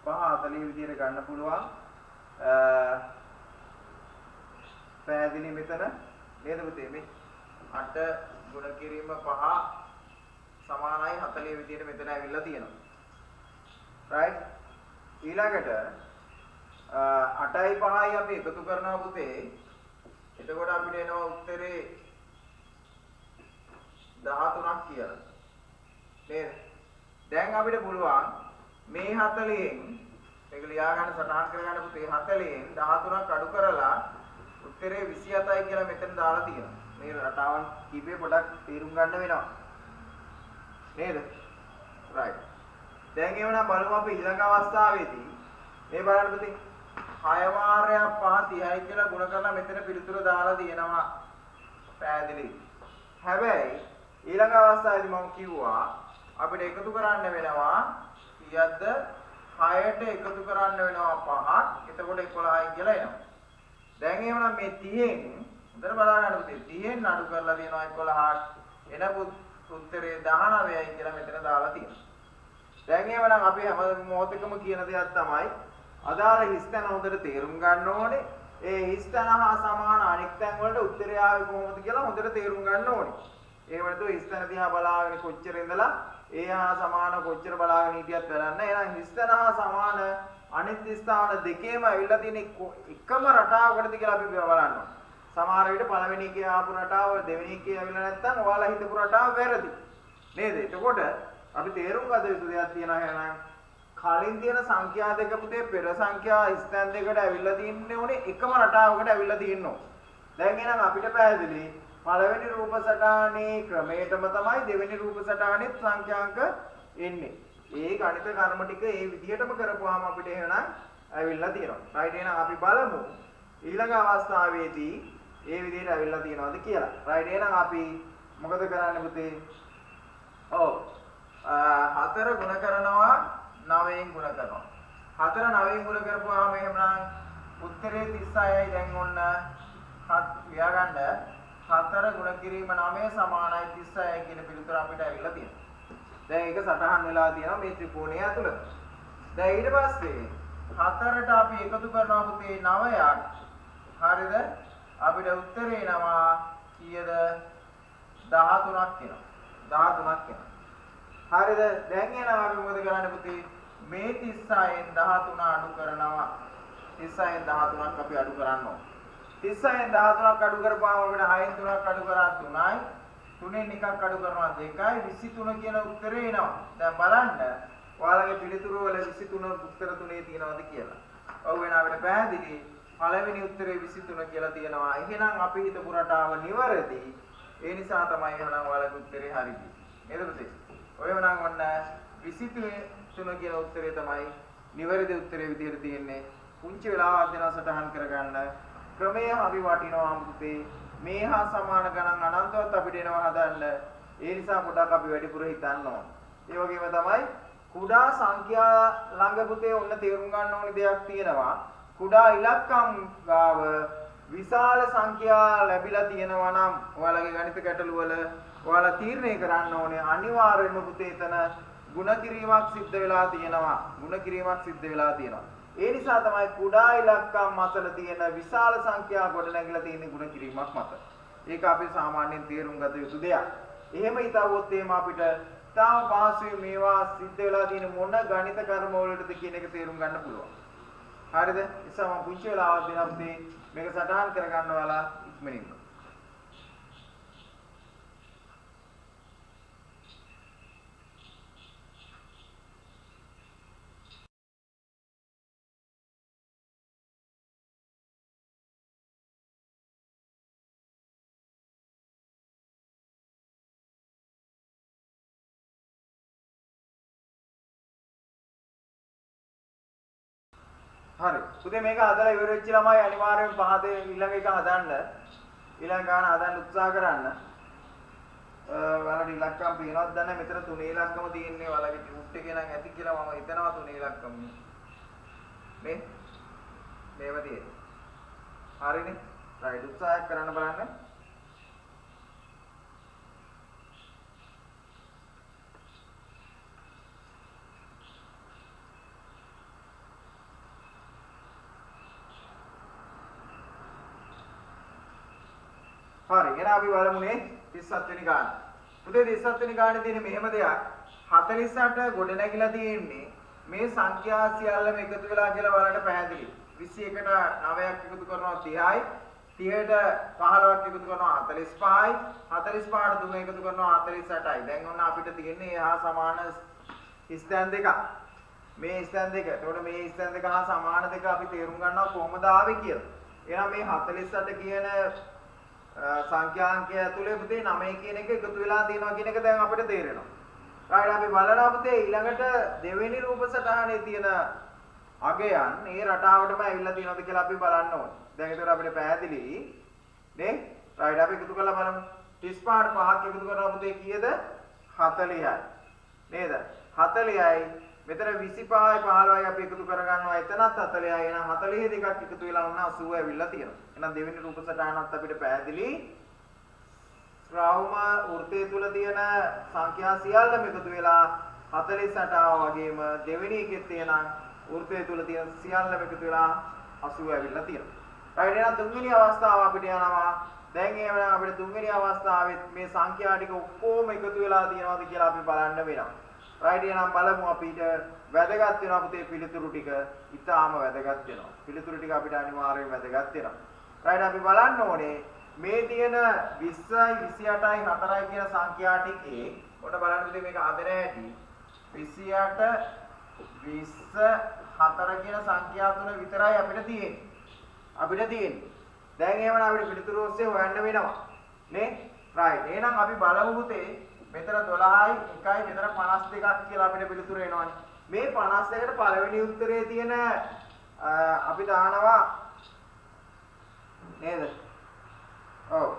5 40 විදියට ගන්න පුළුවන්. පැහැදිලි මෙතන නේද පුතේ මේ 8 ගුණ කිරීම 5 සමානයි 40 විදියට මෙතන ඇවිල්ලා තියෙනවා. right ඊළඟට 8යි 5යි අපි එකතු කරනවා පුතේ. එතකොට අපිට එනවා උත්තරේ 13ක් කියලා. නේද? දැන් අපිට පුළුවන් මේ 40න් මේක ලියා ගන්න සටහන් කරගන්න පුතේ 40න් 13ක් අඩු කරලා උත්තරේ 27යි කියලා මෙතන දාලා තියෙනවා. මේ රටාවන් කීපේ පොඩක් තීරුම් ගන්න වෙනවා. නේද? right. දැන් එවනම් බලමු අපි ඊළඟ අවස්ථාවේදී මේ බලන්න පුතේ 6 වාරයක් 5 30යි කියලා ගුණ කරලා මෙතන පිළිතුර දාලා තියෙනවා. පැහැදිලි. හැබැයි ඊළඟ අවස්ථාවේදී මම කිව්වා අපිට එකතු කරන්න වෙනවා කීයක්ද 6ට එකතු කරන්න වෙනවා 5ක්. එතකොට 11යි කියලා එනවා. දැන් එහෙනම් මේ 30න් හොඳට බලා ගන්න පුතේ 30න් අඩු කරලා දෙනවා 11ක්. එන උත්තරේ 19යි කියලා මෙතන දාලා තියෙනවා. දැන් එහෙනම් අපි හැම මොහොතකම කියන දෙයක් තමයි අදාළ හිස්තැන හොඳට තේරුම් ගන්න ඕනේ. ඒ හිස්තැන හා සමාන අනෙක් තැන් වලට උත්තරය ආවේ කොහොමද කියලා හොඳට තේරුම් ගන්න ඕනේ. ඒ වලට හිස්තැන දිහා බලාගෙන කොච්චර ඉඳලා ඒ හා සමාන කොච්චර බලාගෙන හිටියත් වැඩක් නැහැ. එහෙනම් හිස්තැන හා සමාන අනිත් ස්ථාන දෙකේම ඇවිල්ලා තියෙන එකම රටාවකටද කියලා අපි බලන්න. සමහර විට පළවෙනි එකේ ආපු රටාව දෙවෙනි එකේ ඇවිල්ලා නැත්නම් ඔයාලා හිතපු රටාව වැරදි. නේද? එතකොට අපි තේරුම් ගත යුතු දෙයක් තියෙනවා එහෙනම් කලින් තියෙන සංඛ්‍යා දෙක පුතේ පෙර සංඛ්‍යා ස්ථාන දෙකට ඇවිල්ලා තින්නේ උනේ එකම රටාවකට ඇවිල්ලා තියෙනවා. දැන් එහෙනම් අපිට පැහැදිලි පළවෙනි රූප සටහනේ ක්‍රමයටම තමයි දෙවෙනි රූප සටහනේත් සංඛ්‍යාංක එන්නේ. ඒ ගණිත කර්ම ටික ඒ විදිහටම කරපුවාම අපිට එහෙනම් ඇවිල්ලා තියෙනවා. right එහෙනම් අපි බලමු ඊළඟ අවස්ථාවේදී ඒ විදිහට ඇවිල්ලා තියෙනවද කියලා. right එහෙනම් අපි මොකද කරන්නේ පුතේ? ඔව් 4 ගුණ කරනවා 9න් ගුණ කරනවා. 4 9න් ගුණ කරපුවාම එහෙනම් උත්තරේ 36යි. දැන් ඔන්න ලියා ගන්න 4 ගුණ කිරීම 9 සමානයි 36යි කියන පිළිතුර අපිට ඇවිල්ලා තියෙනවා. දැන් ඒක සටහන් වෙලා තියෙනවා මේ ත්‍රිකෝණය ඇතුළත. දැන් ඊට පස්සේ 4ට අපි එකතු කරනවා පුතේ 9ක්. හරිද? අපිට උත්තරේ එනවා කීයද? 13ක් එනවා. 13ක් එනවා. හරිද? දැන් එනවා අපි මොකද කරන්නේ පුතේ? මේ 36න් 13 අඩු කරනවා. 36න් 13ක් අපි අඩු කරනවා. 36න් 13ක් අඩු කරපුවාම අපිට 6න් 3ක් අඩු කරා 3යි. 3න් එකක් අඩු කරනවා 2යි. 23 කියන උත්තරේ එනවා. දැන් බලන්න ඔයාලගේ පිළිතුරු වල 23 උත්තර තුනේ තියෙනවද කියලා. ඔව් වෙන අපිට පැහැදිලි පළවෙනි උත්තරේ 23 කියලා තියෙනවා. එහෙනම් අපි හිතපු රටාව නිවැරදි. ඒ නිසා තමයි එහෙනම් ඔයාලගේ උත්තරේ හරි. නේද පුතේ? ඔය වුණාම ඔන්න 23 කියන උත්තරේ තමයි නිවැරදි උත්තරේ විදිහට තියෙන්නේ. පුංචි වෙලාවක් දෙනවා සටහන් කරගන්න. ක්‍රමය අපි වටිනවා පුතේ. මේ හා සමාන ගණන් අනන්තවත් අපිට එනවා හදන්න. ඒ නිසා පොඩක් අපි වැඩිපුර හිතන්න ඕන. ඒ වගේම තමයි කුඩා සංඛ්‍යා ළඟ පුතේ ඔන්න තේරුම් ගන්න ඕනි දෙයක් තියෙනවා. කුඩා ඉලක්කම් ගාව විශාල සංඛ්‍යා ලැබිලා තියෙනවා නම් ඔයාලගේ ගණිත ගැටළු වල ඔයාලා තීරණය කරන්න ඕනේ අනිවාර්යයෙන්ම පුතේ එතන ಗುಣ කිරීමක් සිද්ධ වෙලා තියෙනවා. ಗುಣ කිරීමක් සිද්ධ වෙලා තියෙනවා. ඒ නිසා තමයි කුඩා ඉලක්කම් මතල තියෙන විශාල සංඛ්‍යා ගොඩ නැගිලා තියෙන ಗುಣ කිරීමක් මත. ඒක අපි සාමාන්‍යයෙන් තේරුම් ගත යුතු දෙයක්. එහෙම හිතාවොත් එහෙම අපිට තාම පහසුවේ මේවා සිද්ධ වෙලා තියෙන මොන ගණිත කර්ම වලටද කියන එක තේරුම් ගන්න පුළුවන්. හරිද? ඉතින් මම පුංචි වෙලාවක් දෙනවා පුතේ. මේක සටහන් කරගන්න ඔයාලා ඉක්මනින්ම. හරි. පුතේ මේක හදලා ඉවර වෙච්ච ළමයි අනිවාර්යයෙන් පහතේ ඊළඟ එක හදන්න. ඊළඟ ගාන හදන්න උත්සාහ කරන්න. ඔයාලට ඉලක්කම් පේනවද දන්නේ මෙතන තුනේ ඉලක්කම තියෙන්නේ ඔයාලගේ ටියුට් එකේ නම් ඇති කියලා මම හිතනවා තුනේ ඉලක්කම මේ මේව තියෙන්නේ. හරිනේ. රයිට් උත්සාහ කරන්න බලන්න. හරි. එහෙනම් අපි බලමුනේ 37 වෙනි ගාන. පුතේ 37 වෙනි ගානේ තියෙන මෙහෙම දෙයක් 48 ගොඩ නැගිලා තියෙන්නේ මේ සංඛ්‍යා සියල්ලම එකතු වෙලා කියලා බලන්න පැහැදිලි. 21ට 9ක් එකතු කරනවා 30යි 30ට 15ක් එකතු කරනවා 45යි 45ට 3 එකතු කරනවා 48යි. දැන් ඔන්න අපිට තියෙන්නේ එහා සමාන ස්ථාන දෙකක්. මේ ස්ථාන දෙක. එතකොට මේ ස්ථාන දෙක හා සමාන දෙක අපි තේරුම් ගන්නවා කොහොමද ආවේ කියලා. එහෙනම් මේ 48 කියන සංඛ්‍යාංකය ඇතුලේ පුතේ 9 කියන එක එකතු වෙලා තියෙනවා කියන එක දැන් අපිට තේරෙනවා. right අපි බලනවා පුතේ ඊළඟට දෙවෙනි රූප සටහනේ තියෙන අගයන් මේ රටාවටම ඇවිල්ලා තියෙනවද කියලා අපි බලන්න ඕනේ. දැන් ඒතර අපිට පැහැදිලි නේ? right අපි එකතු කරලා බලමු. 35ට 5ක් එකතු කරනවා පුතේ කීයද? 40යි. නේද? 40යි මෙතන 25යි 15යි අපි එකතු කරගන්නවා එතනත් 40යි. එහෙනම් 40 දෙකක් එකතු වෙලා වුණා 80 ඇවිල්ලා තියෙනවා. එහෙනම් දෙවෙනි රූප සටහනත් අපිට පැහැදිලි. ශ්‍රාවම වෘත්තය තුල තියෙන සංඛ්‍යා සියල්ලම එකතු වෙලා 48 වගේම දෙවෙනි එකේ තියෙන වෘත්තය තුල තියෙන සියල්ලම එකතු වෙලා 80 ඇවිල්ලා තියෙනවා. right එහෙනම් තුන්වෙනි අවස්ථාව අපිට යනවා. දැන් එහෙනම් අපිට තුන්වෙනි අවස්ථාවෙත් මේ සංඛ්‍යා ටික ඔක්කොම එකතු වෙලා තියෙනවද කියලා අපි බලන්න වෙනවා. right එහෙනම් බලමු අපිට වැදගත් වෙනවා පුතේ පිළිතුරු ටික. ඉතාලම වැදගත් වෙනවා. පිළිතුරු ටික අපිට අනිවාර්යයෙන් වැදගත් වෙනවා. right අපි බලන්න ඕනේ මේ තියෙන 20යි 28යි 4යි කියන සංඛ්‍යා ටිකේ ඔන්න බලන්න පුතේ මේක හදන හැටි 28 20 4 කියන සංඛ්‍යා තුන විතරයි අපිට තියෙන්නේ. දැන් එහෙමනම් අපිට පිළිතුරු ඔස්සේ හොයන්න වෙනවා. නේ? right. එහෙනම් අපි බලමු පුතේ මෙතන 12යි 1යි මෙතන 52ක් කියලා අපිට පිළිතුරු එනවනේ. මේ 52කට පළවෙනි උත්තරේ තියෙන අපි දානවා නේද? ඔව්.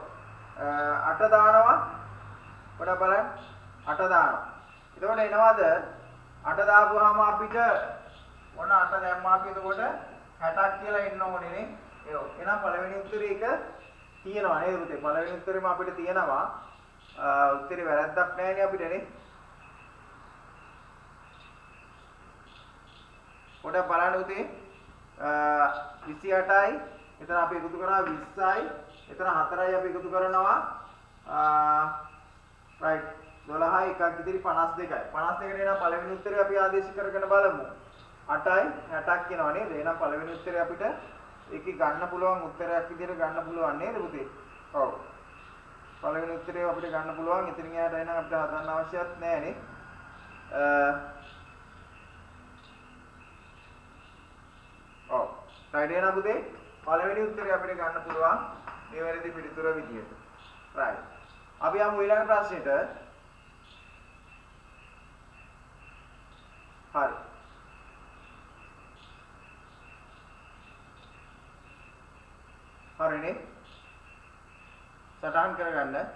8 දානවා. පොඩ බලන්න. 8 දානවා. එතකොට එනවද 8 දාපුවාම අපිට ඔන්න 8 දැම්මා අපි එතකොට 60ක් කියලා එන්න ඕනේ නේ. එහෙනම් පළවෙනි උත්තරේ එක තියෙනවා නේද පුතේ? පළවෙනි උත්තරේම අපිට තියෙනවා. උත්තරේ වැරද්දක් නැහැ නේ අපිට නේ. පොඩ බලන්න පුතේ 28යි එතන අපි එකතු කරනවා 20යි එතන 4යි අපි එකතු කරනවා right 12යි එකක් ඉදිරි 52යි 52ට එන පළවෙනි උත්තරේ අපි ආදේශ කරගෙන බලමු 8යි 60ක් කියනවා නේද? එහෙනම් පළවෙනි උත්තරේ අපිට ඒකේ ගන්න පුළුවන් උත්තරයක් විදිහට ගන්න පුළුවන් නේද පුතේ? ඔව්. පළවෙනි උත්තරේ අපිට ගන්න පුළුවන්. එතනින් එහාට එන අපිට හදන්න අවශ්‍යත් නැහැ නේ. ඔව්. right එහෙනම් පුතේ පළවෙනි උත්තරේ අපිට ගන්න පුළුවන් නිවැරදි පිළිතුර විදිහට. right. අපි යමු ඊළඟ ප්‍රශ්නෙට. හරි. හරිනේ. සටහන් කරගන්න.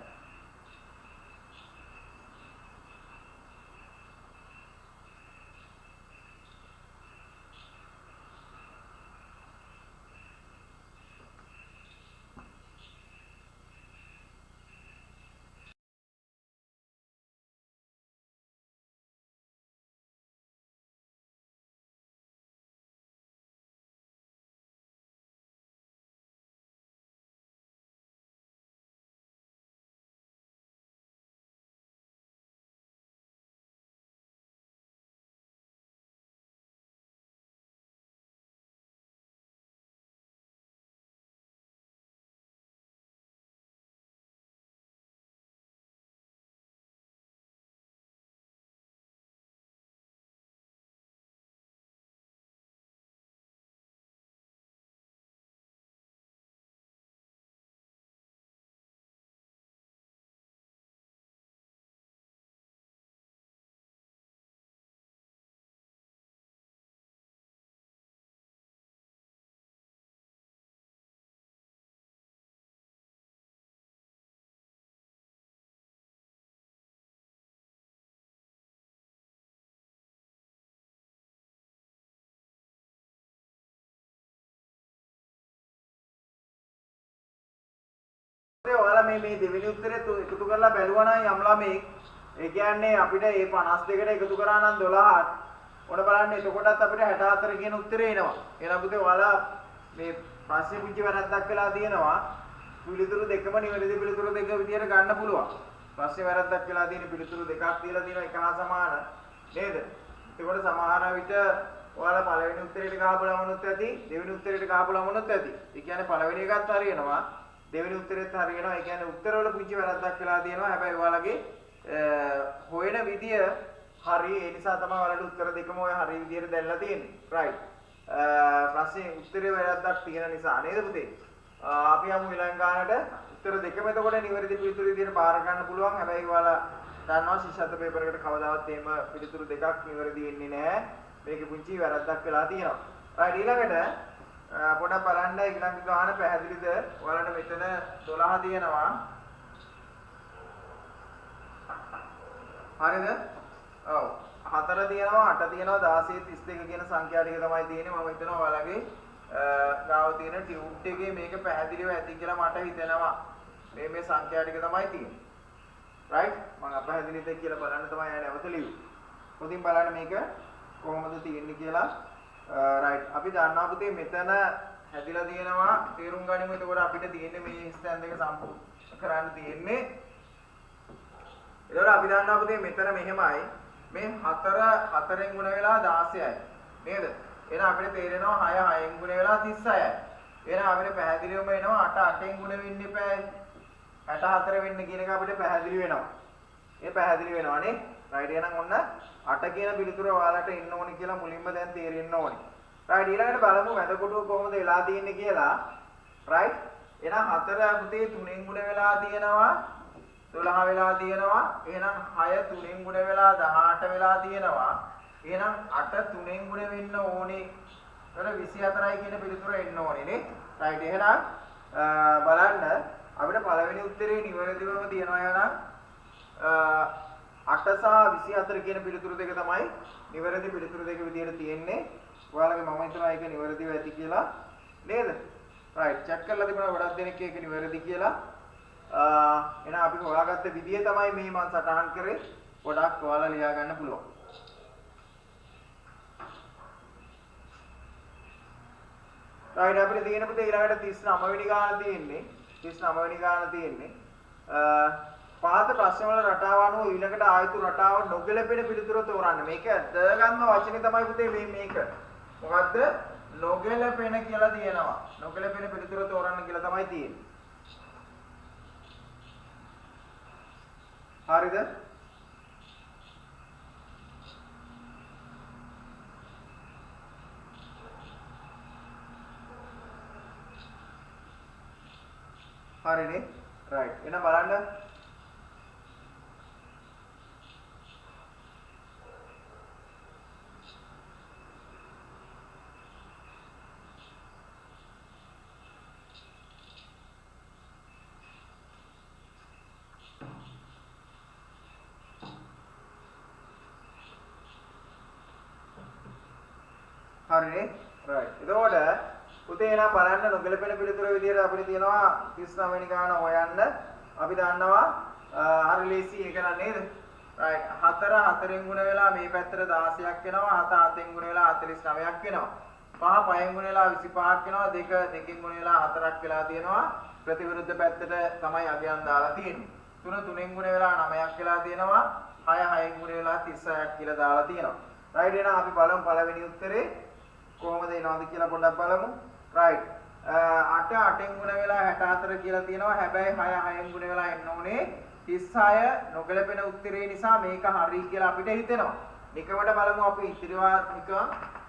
පුතේ ඔයාලා මේ දෙවෙනි උත්තරේ එකතු කරලා බැලුවා නම් යම් ළමෙක් ඒ කියන්නේ අපිට මේ 52ට එකතු කරා නම් 12ක් ඔන්න බලන්න එතකොටත් අපිට 64 කියන උත්තරේ එනවා. එහෙනම් පුතේ ඔයාලා මේ ප්‍රශ්නේ පුංචි වැරද්දක් වෙලා තියෙනවා. පිළිතුරු දෙකම නිවැරදි පිළිතුරු දෙක විදියට ගන්න පුළුවන්. ප්‍රශ්නේ වැරද්දක් වෙලා තියෙන පිළිතුරු දෙකක් තියලා තියෙනවා එක හා සමාන නේද? ඒකට සමහර විට ඔයාලා පළවෙනි උත්තරේට ගහපු ළමනුත් ඇති, දෙවෙනි උත්තරේට ගහපු ළමනුත් ඇති. ඒ කියන්නේ පළවෙනි එකත් හරියනවා, දෙවෙනි උත්තරෙත් හරියනවා. ඒ කියන්නේ උත්තරවල පුංචි වැරද්දක් වෙලා තියෙනවා. හැබැයි ඔයාලගේ හොයන විදිය හරි. ඒ නිසා තමයි ඔයාලට උත්තර දෙකම ඔය හරි විදියට දැල්ලා තියෙන්නේ. right. ප්‍රශ්නේ උත්තරේ වැරද්දක් තියෙන නිසා නේද පුතේ? අපි යමු ඊළඟ ගානට. උත්තර දෙකම එතකොට නිවැරදි පිළිතුරු විදියට බාර ගන්න පුළුවන්. හැබැයි ඔයාලා දන්නවා ශිෂ්‍යත්ව පේපර් එකට කවදාවත් එහෙම පිළිතුරු දෙකක් නිවැරදි වෙන්නේ නැහැ. මේකේ පුංචි වැරද්දක් වෙලා තියෙනවා. right ඊළඟට පොඩක් බලන්න ඊළඟ ගාන පැහැදිලිද? ඔයාලට මෙතන 12 තියෙනවා. හරිද? ඔව්. 4 තියෙනවා, 8 තියෙනවා, 16 32 කියන සංඛ්‍යා ටික තමයි තියෙන්නේ. මම හිතනවා ඔයාලගේ ගාව තියෙන ටියුට් එකේ මේක පැහැදිලිව ඇති කියලා මට හිතෙනවා. මේ සංඛ්‍යා ටික තමයි තියෙන්නේ. right? මම අපහැදිලිද කියලා බලන්න තමයි ආය නැවත ලියුවේ. පොතින් බලන්න මේක කොහොමද තියෙන්නේ කියලා. right. අපි දන්නවා පුතේ මෙතන හැදිලා තියෙනවා තේරුම් ගනිමු. එතකොට අපිට තියෙන්නේ මේ ස්ථාන දෙක සම්පූර්ණ කරන්න තියෙන්නේ. එතකොට අපි දන්නවා පුතේ මෙතන මෙහෙමයි. මේ 4 4න් ගුණ වෙලා 16යි. නේද? එහෙනම් අපිට තේරෙනවා 6 6න් ගුණ වෙලා 36යි. එහෙනම් අපිට පැහැදිලිවම එනවා 8 8න් ගුණ වෙන්න එපා. 64 වෙන්න කියන එක අපිට පැහැදිලි වෙනවා. ඒ පැහැදිලි වෙනවා නේ. right එහෙනම් ඔන්න 8 කියන පිළිතුර ඔයාලට එන්න ඕනි කියලා මුලින්ම දැන් තේරෙන්න ඕනි. right ඊළඟට බලමු වැද කොටුව කොහොමද වෙලා තියෙන්නේ කියලා. right එහෙනම් 4 පුතේ 3න් ගුණ වෙලා තියෙනවා 12 වෙලා තියෙනවා. එහෙනම් 6 3න් ගුණ වෙලා 18 වෙලා තියෙනවා. එහෙනම් 8 3න් ගුණ වෙන්න ඕනේ. එතන 24යි කියන පිළිතුර එන්න ඕනේ නේ. right එහෙනම් බලන්න අපිට පළවෙනි උත්තරේ නිවැරදිවම තියනවා එහෙනම් 8 සහ 24 කියන පිළිතුරු දෙක තමයි නිවැරදි පිළිතුරු දෙක විදියට තියෙන්නේ. ඔයාලගේ මම හිතනවා ඒක නිවැරදිව ඇති කියලා නේද? right check කරලා තිබුණා ගොඩක් දෙනෙක් ඒක නිවැරදි කියලා. එහෙනම් අපි හොයාගත්ත විදිය තමයි මේ මම සටහන් කරේ. ගොඩක් ඔයාලා ලියා ගන්න පුළුවන්. right අපිට තියෙන පුතේ ඊළඟට 39 වෙනි ගාන තියෙන්නේ. 39 වෙනි ගාන තියෙන්නේ. පාත ප්‍රශ්න වල රටාව අනුව ඊළඟට ආයතු රටාව නොගැලපෙන පිළිතුර තෝරන්න. මේක දගන්න වචනේ තමයි පුතේ මේක. මොකද්ද? නොගැලපෙන කියලා තියෙනවා. නොගැලපෙන පිළිතුර තෝරන්න කියලා තමයි තියෙන්නේ. හරිද? හරිනේ. right. එහෙනම් බලන්න. හරිනේ. right. එතකොට පුතේ එහෙනම් බලන්න නොගැලපෙන පිළිතුර විදියට අපිට තියෙනවා 39 වෙනි ගාන හොයන්න. අපි දන්නවා හරි ලේසි ඒක නේද? right 4 4න් ගුණ වෙලා මේ පැත්තට 16ක් වෙනවා. 7 7න් ගුණ වෙලා 49ක් වෙනවා. 5 5න් ගුණ වෙලා 25ක් වෙනවා. 2 2න් ගුණ වෙලා 4ක් වෙලා තියෙනවා. ප්‍රතිවිරුද්ධ පැත්තට තමයි අගයන් දාලා තියෙන්නේ. 3 3න් ගුණ වෙලා 9ක් වෙලා තියෙනවා. 6 6න් ගුණ වෙලා 36ක් කියලා දාලා තියෙනවා. right එහෙනම් අපි බලමු පළවෙනි උත්තරේ කොහොමද එනවද කියලා පොඩ්ඩක් බලමු. right 8 8න් ගුණ වෙලා 64 කියලා තියෙනවා. හැබැයි 6 6න් ගුණ වෙලා එන්න ඕනේ 36 නොගැලපෙන උත්තරේ නිසා මේක හරි කියලා අපිට හිතෙනවා. නිකමට බලමු අපි ඉතිරිවා නිකන්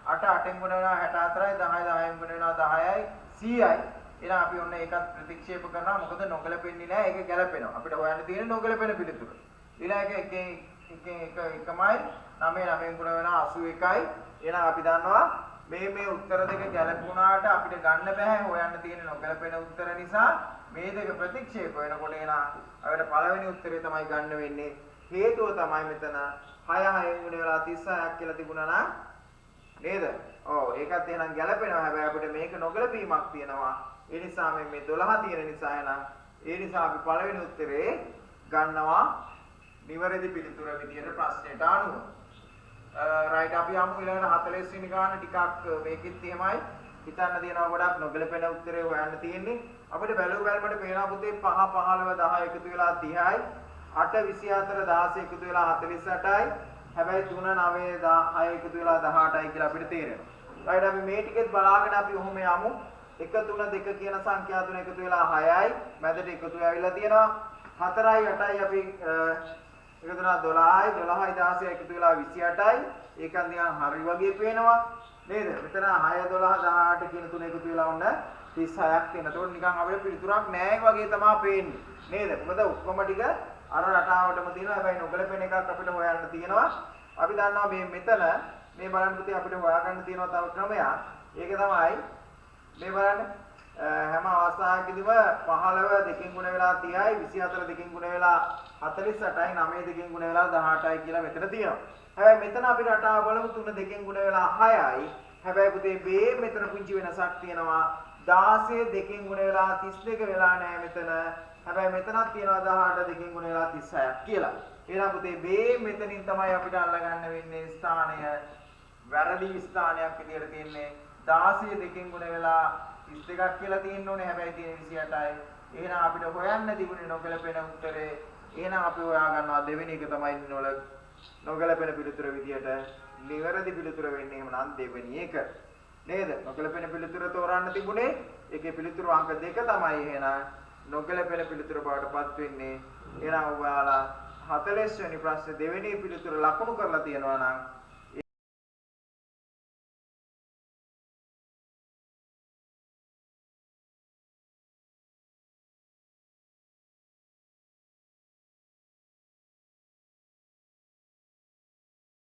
8 8න් ගුණ වෙනවා 64යි 10 10න් ගුණ වෙනවා 10යි 100යි. එහෙනම් අපි ඔන්න ඒකත් ප්‍රතික්ෂේප කරනවා. මොකද නොගැලපෙන්නේ නැහැ. ඒක ගැලපෙනවා. අපිට හොයන්න තියෙන්නේ නොගැලපෙන පිළිතුර. ඊළඟ එකමයි 9 9න් ගුණ වෙනවා 81යි. එහෙනම් අපි දන්නවා මේ උත්තර දෙක ගැලපුණාට අපිට ගන්න බෑ. හොයන්න තියෙන නොගැලපෙන උත්තර නිසා මේ දෙක ප්‍රතික්ෂේප වෙනකොට එන අපිට පළවෙනි උත්තරේ තමයි ගන්න වෙන්නේ. හේතුව තමයි මෙතන 6 6න් ගුණ වෙලා 36ක් කියලා තිබුණා නම් නේද? ඔව් ඒකත් එහෙනම් ගැලපෙනවා. හැබැයි අපිට මේක නොගැලපීමක් තියෙනවා. ඒ නිසා මේ 12 තියෙන නිසා එහෙනම් ඒ නිසා අපි පළවෙනි උත්තරේ ගන්නවා නිවැරදි පිළිතුර විදියට ප්‍රශ්නෙට අනුව. රයිට් අපි යමු ඊළඟට 40 වෙනි ගාන ටිකක් මේකෙත් එහෙමයි. හිතන්න තියෙනවා ගොඩක් නොගැලපෙන උත්තරේ හොයන්න තියෙන්නේ. අපිට බැලුව බැලමට පේනවා පුතේ 5 15 10 එකතු වෙලා 30යි. 8 24 16 එකතු වෙලා 48යි. හැබැයි 3 9 10 එකතු වෙලා 18යි කියලා අපිට තේරෙනවා. රයිට් අපි මේ ටිකෙත් බලාගෙන අපි ඔහොම යමු. 1 3 2 කියන සංඛ්‍යා තුන එකතු වෙලා 6යි. මැදට එකතු වෙලා තියෙනවා. 4යි 8යි අපි එකතු වෙලා 12යි. 12යි 16යි එකතු වෙලා 28යි. ඒකන් නිකන් හරි වගේ පේනවා. නේද? මෙතන 6 12 18 කියන තුන එකතු වෙලා ඔන්න 36ක් තියෙනවා. ඒතකොට නිකන් අපිට පිළිතුරක් නැහැ වගේ තමයි පේන්නේ. නේද? මොකද ඔක්කොම ටික අර රටාවටම තියෙනවා. හැබැයි නොගැලපෙන එකක් අපිට හොයන්න තියෙනවා. අපි දන්නවා මේ මෙතන මේ බලන්න පුතේ අපිට හොයාගන්න තියෙනවා තව ක්‍රමයක්. ඒක තමයි මේ බලන්න හැම අවස්ථාවකදීම 15 දෙකෙන් ගුණ වෙලා 30යි 24 දෙකෙන් ගුණ වෙලා 48යි 9 දෙකෙන් ගුණ වෙලා 18යි කියලා මෙතන තියෙනවා. හැබැයි මෙතන අපි රටාව බලමු 3 දෙකෙන් ගුණ වෙලා 6යි. හැබැයි පුතේ මේ මෙතන පුංචි වෙනසක් තියෙනවා. 16 දෙකෙන් ගුණ වෙලා 32 වෙලා නැහැ මෙතන. හැබැයි මෙතනක් තියෙනවා 18 දෙකෙන් ගුණ වෙලා 36ක් කියලා. එහෙනම් පුතේ මේ මෙතනින් තමයි අපිට අල්ලගන්න වෙන්නේ ස්ථානය. වැරදි ස්ථානයක් විදියට තියෙන්නේ 16 දෙකෙන් ගුණ වෙලා 32ක් කියලා තියෙන්න ඕනේ. හැබැයි තියෙන 28යි. එහෙනම් අපිට හොයන්න තිබුණේ නොගැලපෙන උත්තරේ. එහෙනම් අපි හොයා ගන්නවා දෙවෙනි එක තමයි නොගැලපෙන පිළිතුර විදියට නිවැරදි පිළිතුර වෙන්නේ එහෙමනම් දෙවෙනි එක. නේද? නොගැලපෙන පිළිතුර තෝරන්න තිබුණේ ඒකේ පිළිතුරු අංක 2 තමයි එහෙනම් නොගැලපෙන පිළිතුර බවට පත් වෙන්නේ. එහෙනම් ඔයාලා 40 වෙනි ප්‍රශ්නේ දෙවෙනි පිළිතුර ලකුණු කරලා තියෙනවා නම්